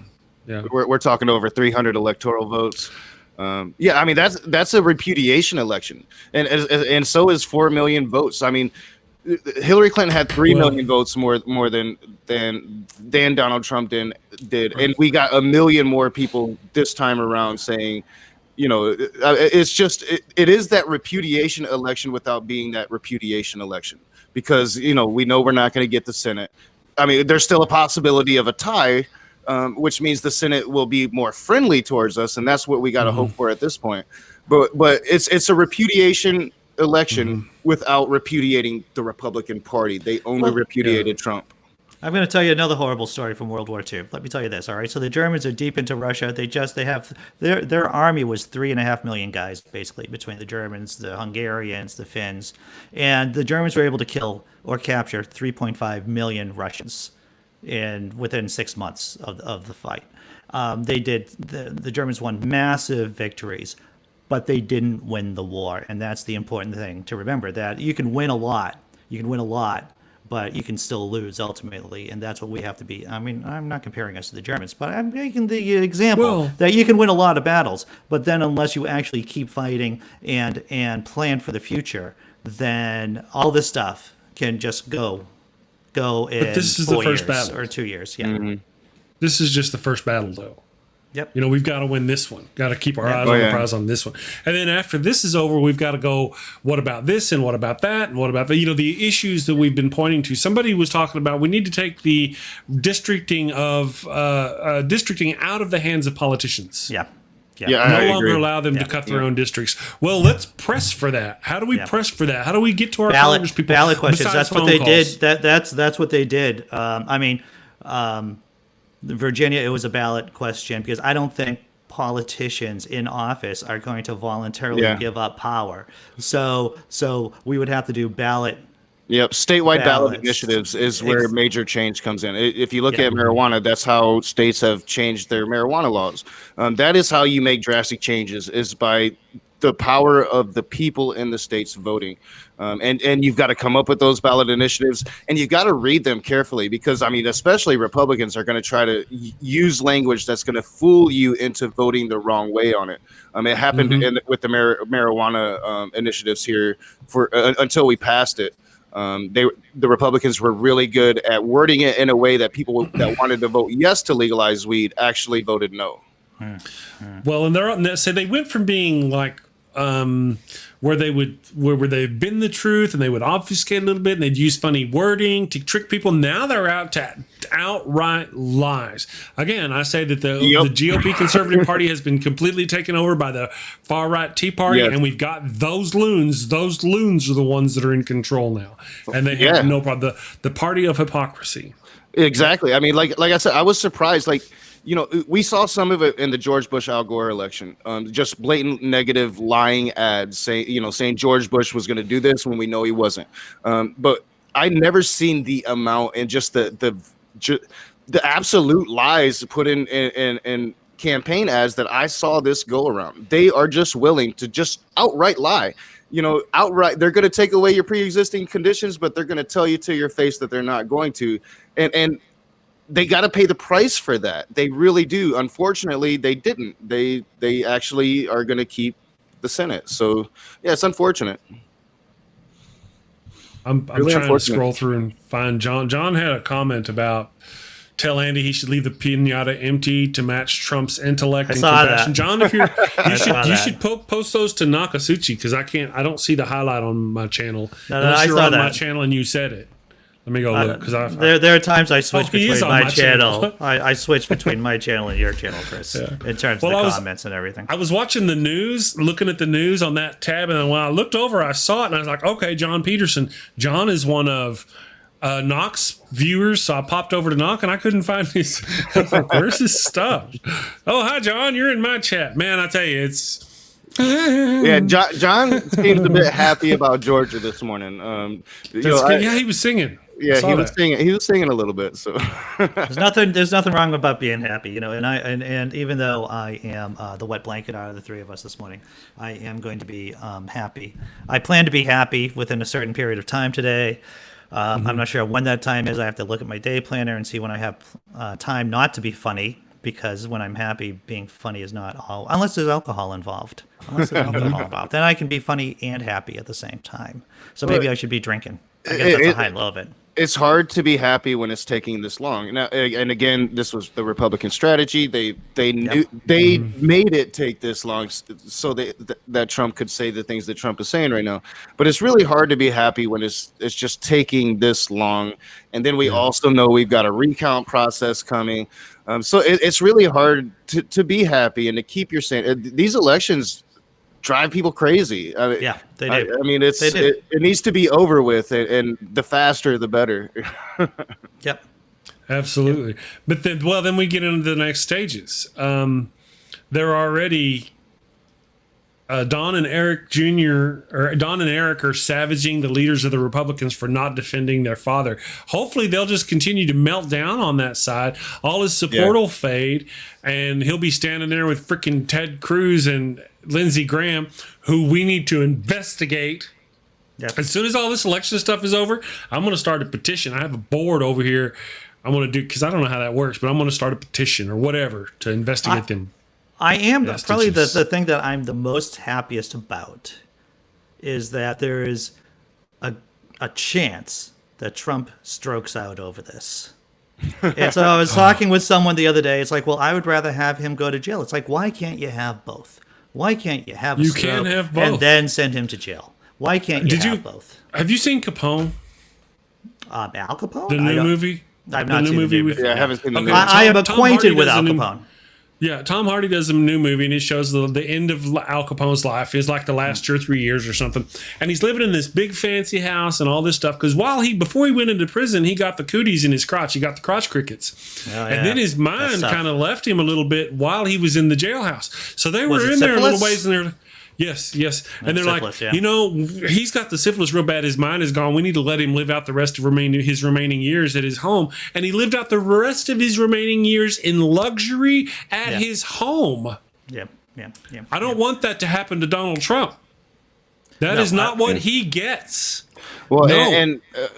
Yeah, we're talking over 300 electoral votes. I mean that's a repudiation election, and so is 4 million votes. I mean, Hillary Clinton had 3 million votes more than Donald Trump did, and we got 1 million more people this time around saying, it's just it is that repudiation election without being that repudiation election because we know we're not going to get the Senate. I mean, there's still a possibility of a tie. Which means the Senate will be more friendly towards us, and that's what we got to hope for at this point. But it's a repudiation election without repudiating the Republican Party. They only repudiated Trump. I'm going to tell you another horrible story from World War II. Let me tell you this, all right? So the Germans are deep into Russia. They have their army was 3.5 million guys, basically, between the Germans, the Hungarians, the Finns, and the Germans were able to kill or capture 3.5 million Russians within 6 months of the fight. The Germans won massive victories, but they didn't win the war, and that's the important thing to remember. That you can win a lot. But you can still lose ultimately, and that's what we have to be. I mean, I'm not comparing us to the Germans, but I'm making the example that you can win a lot of battles, but then unless you actually keep fighting and plan for the future, then all this stuff can just go in But this is 4 the first years battle. or 2 years. Yeah. Mm-hmm. This is just the first battle, though. Yep. You know, we've got to win this one. Got to keep our eyes Oh, on the yeah. prize on this one. And then after this is over, we've got to go, what about this and what about that and what about that? You know, the issues that we've been pointing to. Somebody was talking about we need to take the districting out of the hands of politicians. Yeah. Yeah, I No agree. longer allow them to cut their own districts. Well, let's press for that. How do we press for that? How do we get to our Congress people? Ballot questions. besides That's what phone they calls? did. That's what they did. Virginia, it was a ballot question because I don't think politicians in office are going to voluntarily give up power. So we would have to do ballot. Yep, statewide ballot Ballots. initiatives is where major change comes in. If you look at marijuana, that's how states have changed their marijuana laws. That is how you make drastic changes, is by the power of the people in the states voting. And you've got to come up with those ballot initiatives, and you've got to read them carefully because, I mean, especially Republicans are going to try to use language that's going to fool you into voting the wrong way on it. It happened with the marijuana initiatives here until we passed it. The Republicans were really good at wording it in a way that people that wanted to vote yes to legalize weed actually voted no. Well, and so they went from being like where they've been the truth and they would obfuscate a little bit and they'd use funny wording to trick people. Now they're out to outright lies. Again, I say that the GOP Conservative Party has been completely taken over by the far right Tea Party, and we've got those loons. Those loons are the ones that are in control now, and they have no problem. The party of hypocrisy. Exactly. I mean, like I said, I was surprised. Like, you know, we saw some of it in the George Bush Al Gore election. Just blatant negative lying ads saying George Bush was going to do this when we know he wasn't. But I never seen the amount and just the absolute lies put in campaign ads that I saw this go around. They are just willing to just outright lie. You know, outright, they're going to take away your pre-existing conditions, but they're going to tell you to your face that they're not going to. And they got to pay the price for that. They really do. Unfortunately, they didn't. They actually are going to keep the Senate. So, yeah, it's unfortunate. I'm Really trying to unfortunate. scroll through and find John. John had a comment about tell Andy he should leave the pinata empty to match Trump's intellect and saw compassion. that. John, if you're you that. should post those to Nokasuchi because I don't see the highlight on my channel. No, Unless I you're saw on my that. channel and you said it. Let me go look because There are times I switch he is between on my my channel. channel. I switch between my channel and your channel, Chris, in terms of the comments and everything. I was watching the news, looking at the news on that tab, and then when I looked over, I saw it, and I was like, okay, John Peterson. John is one of Knock's viewers, so I popped over to Knock, and I couldn't find his. I was like, where's his stuff? Oh, hi, John. You're in my chat. Man, I tell you, it's... Yeah, John seems a bit happy about Georgia this morning. Yeah, he was singing. Yeah, he was singing. He was singing a little bit. So There's nothing wrong about being happy, you know. And even though I am the wet blanket out of the three of us this morning, I am going to be happy. I plan to be happy within a certain period of time today. I'm not sure when that time is. I have to look at my day planner and see when I have time not to be funny. Because when I'm happy, being funny is not all, unless there's alcohol involved. Then I can be funny and happy at the same time. So maybe I should be drinking. I guess that's a high low of it. it's hard to be happy when it's taking this long. Now, and again, this was the Republican strategy. They made it take this long so that Trump could say the things that Trump is saying right now. But it's really hard to be happy when it's just taking this long. And then we also know we've got a recount process coming. So it's really hard to be happy and to keep your sanity. These elections drive people crazy. Yeah, they do. I mean, it needs to be over with, and the faster, the better. Yep. Absolutely. But then we get into the next stages. They're already Don and Eric are savaging the leaders of the Republicans for not defending their father. Hopefully they'll just continue to melt down on that side. All his support will fade, and he'll be standing there with freaking Ted Cruz and Lindsey Graham, who we need to investigate. Yep. As soon as all this election stuff is over, I'm going to start a petition. I have a board over here. I'm going to do, because I don't know how that works, but I'm going to start a petition or whatever to investigate them. I am probably Vestiges. the thing that I'm the most happiest about is that there is a chance that Trump strokes out over this. And so I was talking with someone the other day. It's like, well, I would rather have him go to jail. It's like, why can't you have both? Why can't you have a You stroke can't have both. and then send him to jail? Why can't you have both? Have you seen Capone, Al Capone? the new movie? I've not the seen new movie. with. Yeah, I haven't seen the movie. I am Tom acquainted Hardy with does Al a new- Capone. Yeah, Tom Hardy does a new movie, and it shows the end of Al Capone's life. It's like the last 2 or 3 years or something. And he's living in this big fancy house and all this stuff. Because before he went into prison, he got the cooties in his crotch. He got the crotch crickets. Oh, And then his mind kind of left him a little bit while he was in the jailhouse. So they were it in there a little syphilis? ways, and they're yes. And they're syphilis, like, yeah. he's got the syphilis real bad. His mind is gone. We need to let him live out the rest of his remaining years at his home. And he lived out the rest of his remaining years in luxury at his home. Yeah. I don't want that to happen to Donald Trump. That is not what he gets. Well,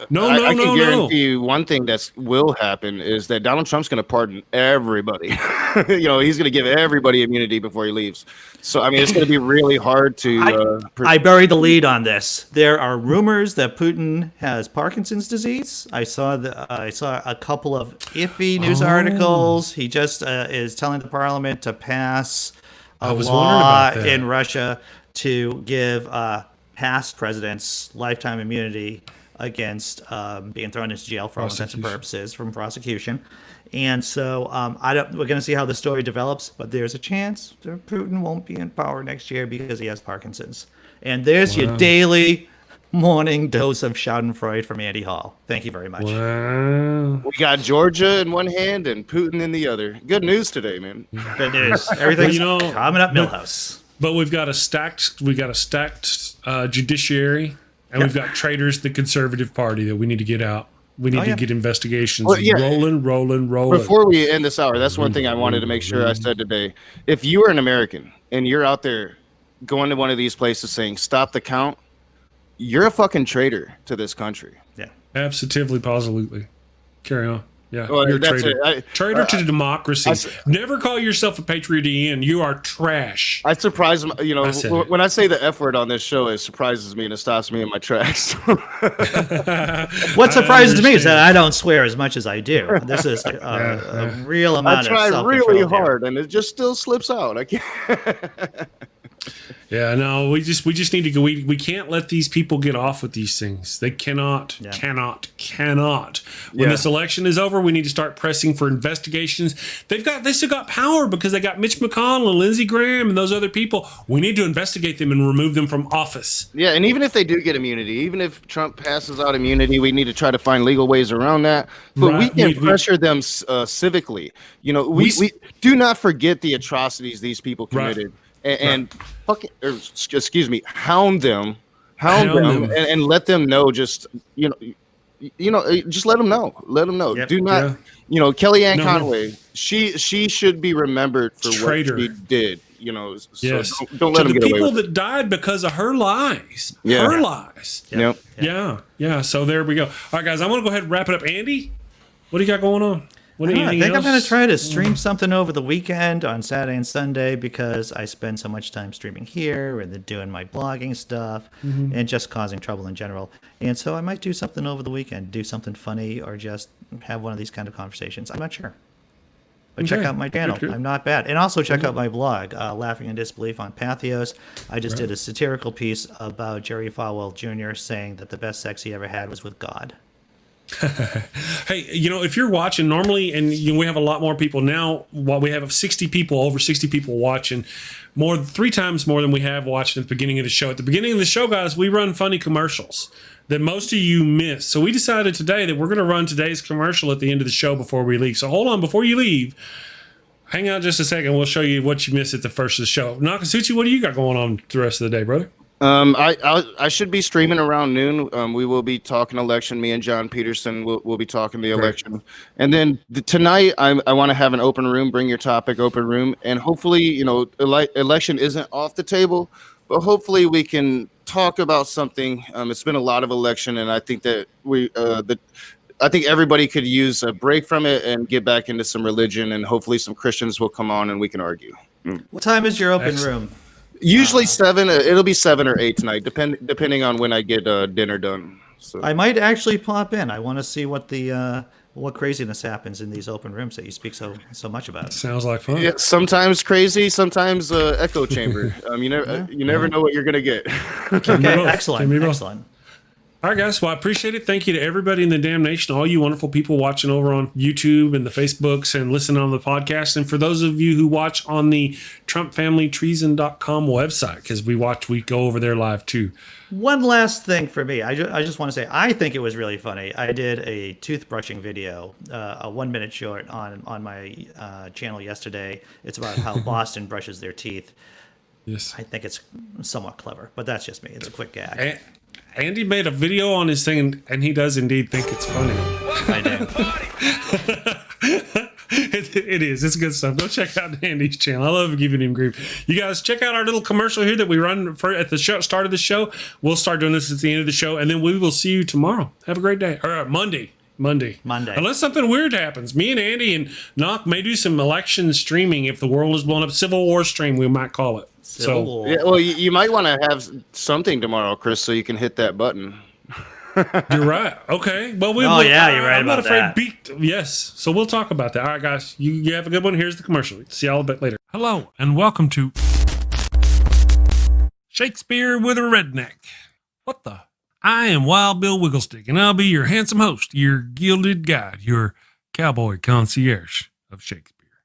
No. I can guarantee you one thing that will happen is that Donald Trump's going to pardon everybody. He's going to give everybody immunity before he leaves. So, I mean, it's going to be really hard to. I buried the lead on this. There are rumors that Putin has Parkinson's disease. I saw a couple of iffy news articles. He just is telling the parliament to pass a was law wondering about that. in Russia to give past presidents lifetime immunity against being thrown into jail for all intents and purposes from prosecution. And so we're going to see how the story develops, but there's a chance that Putin won't be in power next year because he has Parkinson's. And there's your daily morning dose of Schadenfreude from Andy Hall. Thank you very much. Wow. We got Georgia in one hand and Putin in the other. Good news today, man. Good news. Everything's Well, coming up Millhouse. But we've got a stacked judiciary, and we've got traitors, the Conservative Party, that we need to get out. We need to get investigations rolling. Before we end this hour, that's one thing I wanted to make sure I said today. If you are an American and you're out there going to one of these places saying, stop the count, you're a fucking traitor to this country. Yeah. Absolutely, positively. Carry on. Yeah, Well, you're a that's traitor. it. Traitor to democracy. Never call yourself a patriot, Ian. You are trash. I surprise them. said it. When I say the F word on this show, it surprises me and it stops me in my tracks. What surprises me is that I don't swear as much as I do. This is a real I amount of try self-control really here. hard and it just still slips out. I can't. Yeah, no, we just need to go. We can't let these people get off with these things. They cannot. When this election is over, we need to start pressing for investigations. They still got power because they got Mitch McConnell and Lindsey Graham and those other people. We need to investigate them and remove them from office. Yeah, and even if they do get immunity, even if Trump passes out immunity, we need to try to find legal ways around that. But we can pressure them civically. We do not forget the atrocities these people committed. Right. And hound them and let them know. Just let them know. Yep. Do not, Kellyanne Conway. She should be remembered for Traitor. what she did. So Yes. don't let them get away people with it. that died because of her lies. Yeah. Her lies. Yep. Yeah. So there we go. All right, guys, I'm going to go ahead and wrap it up. Andy, what do you got going on? I think I'm going to try to stream something over the weekend on Saturday and Sunday because I spend so much time streaming here and then doing my blogging stuff and just causing trouble in general. And so I might do something over the weekend, do something funny or just have one of these kind of conversations. I'm not sure. But check out my channel. Good. I'm not bad. And also check out my blog, Laughing in Disbelief on Pathos. I just did a satirical piece about Jerry Falwell Jr. saying that the best sex he ever had was with God. Hey, if you're watching normally, and we have a lot more people now, we have over 60 people watching, 3 times more than we have watched at the beginning of the show. At the beginning of the show, guys, we run funny commercials that most of you miss. So we decided today that we're going to run today's commercial at the end of the show before we leave. So hold on, before you leave, hang out just a second. We'll show you what you missed at the first of the show. Nokasuchi, what do you got going on the rest of the day, brother? I should be streaming around noon. We will be talking election. Me and John Peterson will be talking the election. And then tonight, I want to have an open room. Bring your topic, open room. And hopefully, election isn't off the table, but hopefully we can talk about something. It's been a lot of election, and I think that I think everybody could use a break from it and get back into some religion, and hopefully some Christians will come on and we can argue. What time is your open room? Usually 7. It'll be 7 or 8 tonight, depending on when I get dinner done. So I might actually pop in. I want to see what what craziness happens in these open rooms that you speak so much about. Sounds like fun. Yeah, sometimes crazy, sometimes echo chamber. You never know what you're gonna get. Okay, excellent. All right, guys. Well, I appreciate it. Thank you to everybody in the damn nation, all you wonderful people watching over on YouTube and the Facebooks and listening on the podcast. And for those of you who watch on the TrumpFamilyTreason.com website, because we go over there live too. One last thing for me. I just want to say, I think it was really funny. I did a toothbrushing video, a 1-minute short on my channel yesterday. It's about how Boston brushes their teeth. Yes. I think it's somewhat clever, but that's just me. It's a quick gag. Andy made a video on his thing, and he does indeed think it's funny. I do. It is. It's good stuff. Go check out Andy's channel. I love giving him grief. You guys, check out our little commercial here that we run at the start of the show. We'll start doing this at the end of the show, and then we will see you tomorrow. Have a great day. Or Monday. Unless something weird happens. Me and Andy and Nok may do some election streaming if the world is blown up. Civil War stream, we might call it. Yeah, well, you might want to have something tomorrow, Chris, so you can hit that button. You're right. Okay. Well, you're right. I'm not afraid. Yes. So we'll talk about that. All right, guys. You have a good one. Here's the commercial. See y'all a bit later. Hello, and welcome to Shakespeare with a Redneck. What the? I am Wild Bill Wigglestick, and I'll be your handsome host, your gilded guide, your cowboy concierge of Shakespeare.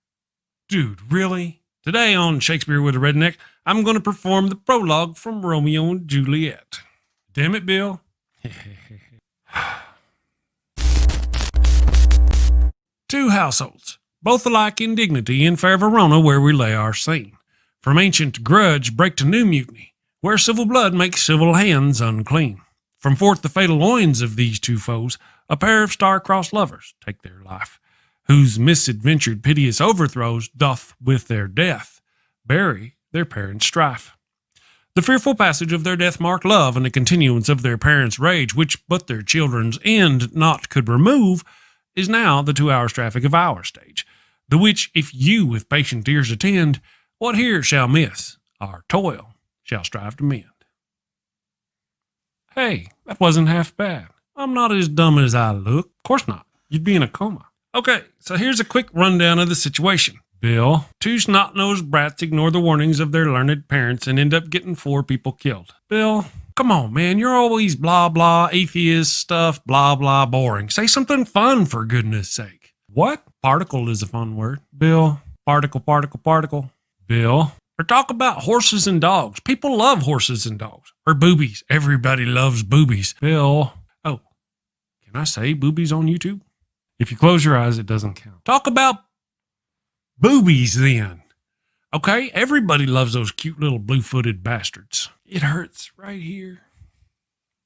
Dude, really? Today on Shakespeare with a Redneck, I'm going to perform the prologue from Romeo and Juliet. Damn it, Bill. Two households, both alike in dignity, in fair Verona, where we lay our scene. From ancient grudge break to new mutiny, where civil blood makes civil hands unclean. From forth the fatal loins of these two foes, a pair of star-crossed lovers take their life, whose misadventured piteous overthrows doth with their death bury their parents' strife. The fearful passage of their death-marked love and the continuance of their parents' rage, which but their children's end not could remove, is now the 2 hours traffic of our stage, the which if you with patient ears attend, what here shall miss, our toil shall strive to mend. Hey, that wasn't half bad. I'm not as dumb as I look. Of course not. You'd be in a coma. Okay, so here's a quick rundown of the situation. Bill, 2 snot-nosed brats ignore the warnings of their learned parents and end up getting 4 people killed. Bill, come on, man. You're always blah, blah, atheist stuff, blah, blah, boring. Say something fun, for goodness sake. What? Particle is a fun word. Bill, particle. Bill, or talk about horses and dogs. People love horses and dogs. Or boobies. Everybody loves boobies. Bill, oh, can I say boobies on YouTube? If you close your eyes, it doesn't count. Talk about boobies then. Okay, everybody loves those cute little blue-footed bastards. It hurts right here.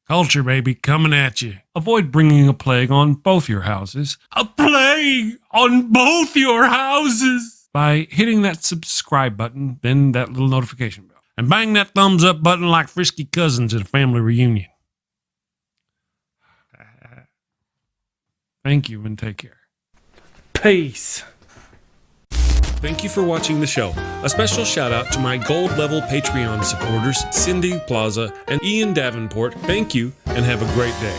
Culture, baby, coming at you. Avoid bringing a plague on both your houses. A plague on both your houses! By hitting that subscribe button, then that little notification bell. And bang that thumbs up button like frisky cousins at a family reunion. Thank you and take care. Peace. Thank you for watching the show. A special shout out to my gold level Patreon supporters, Cindy Plaza and Ian Davenport. Thank you and have a great day.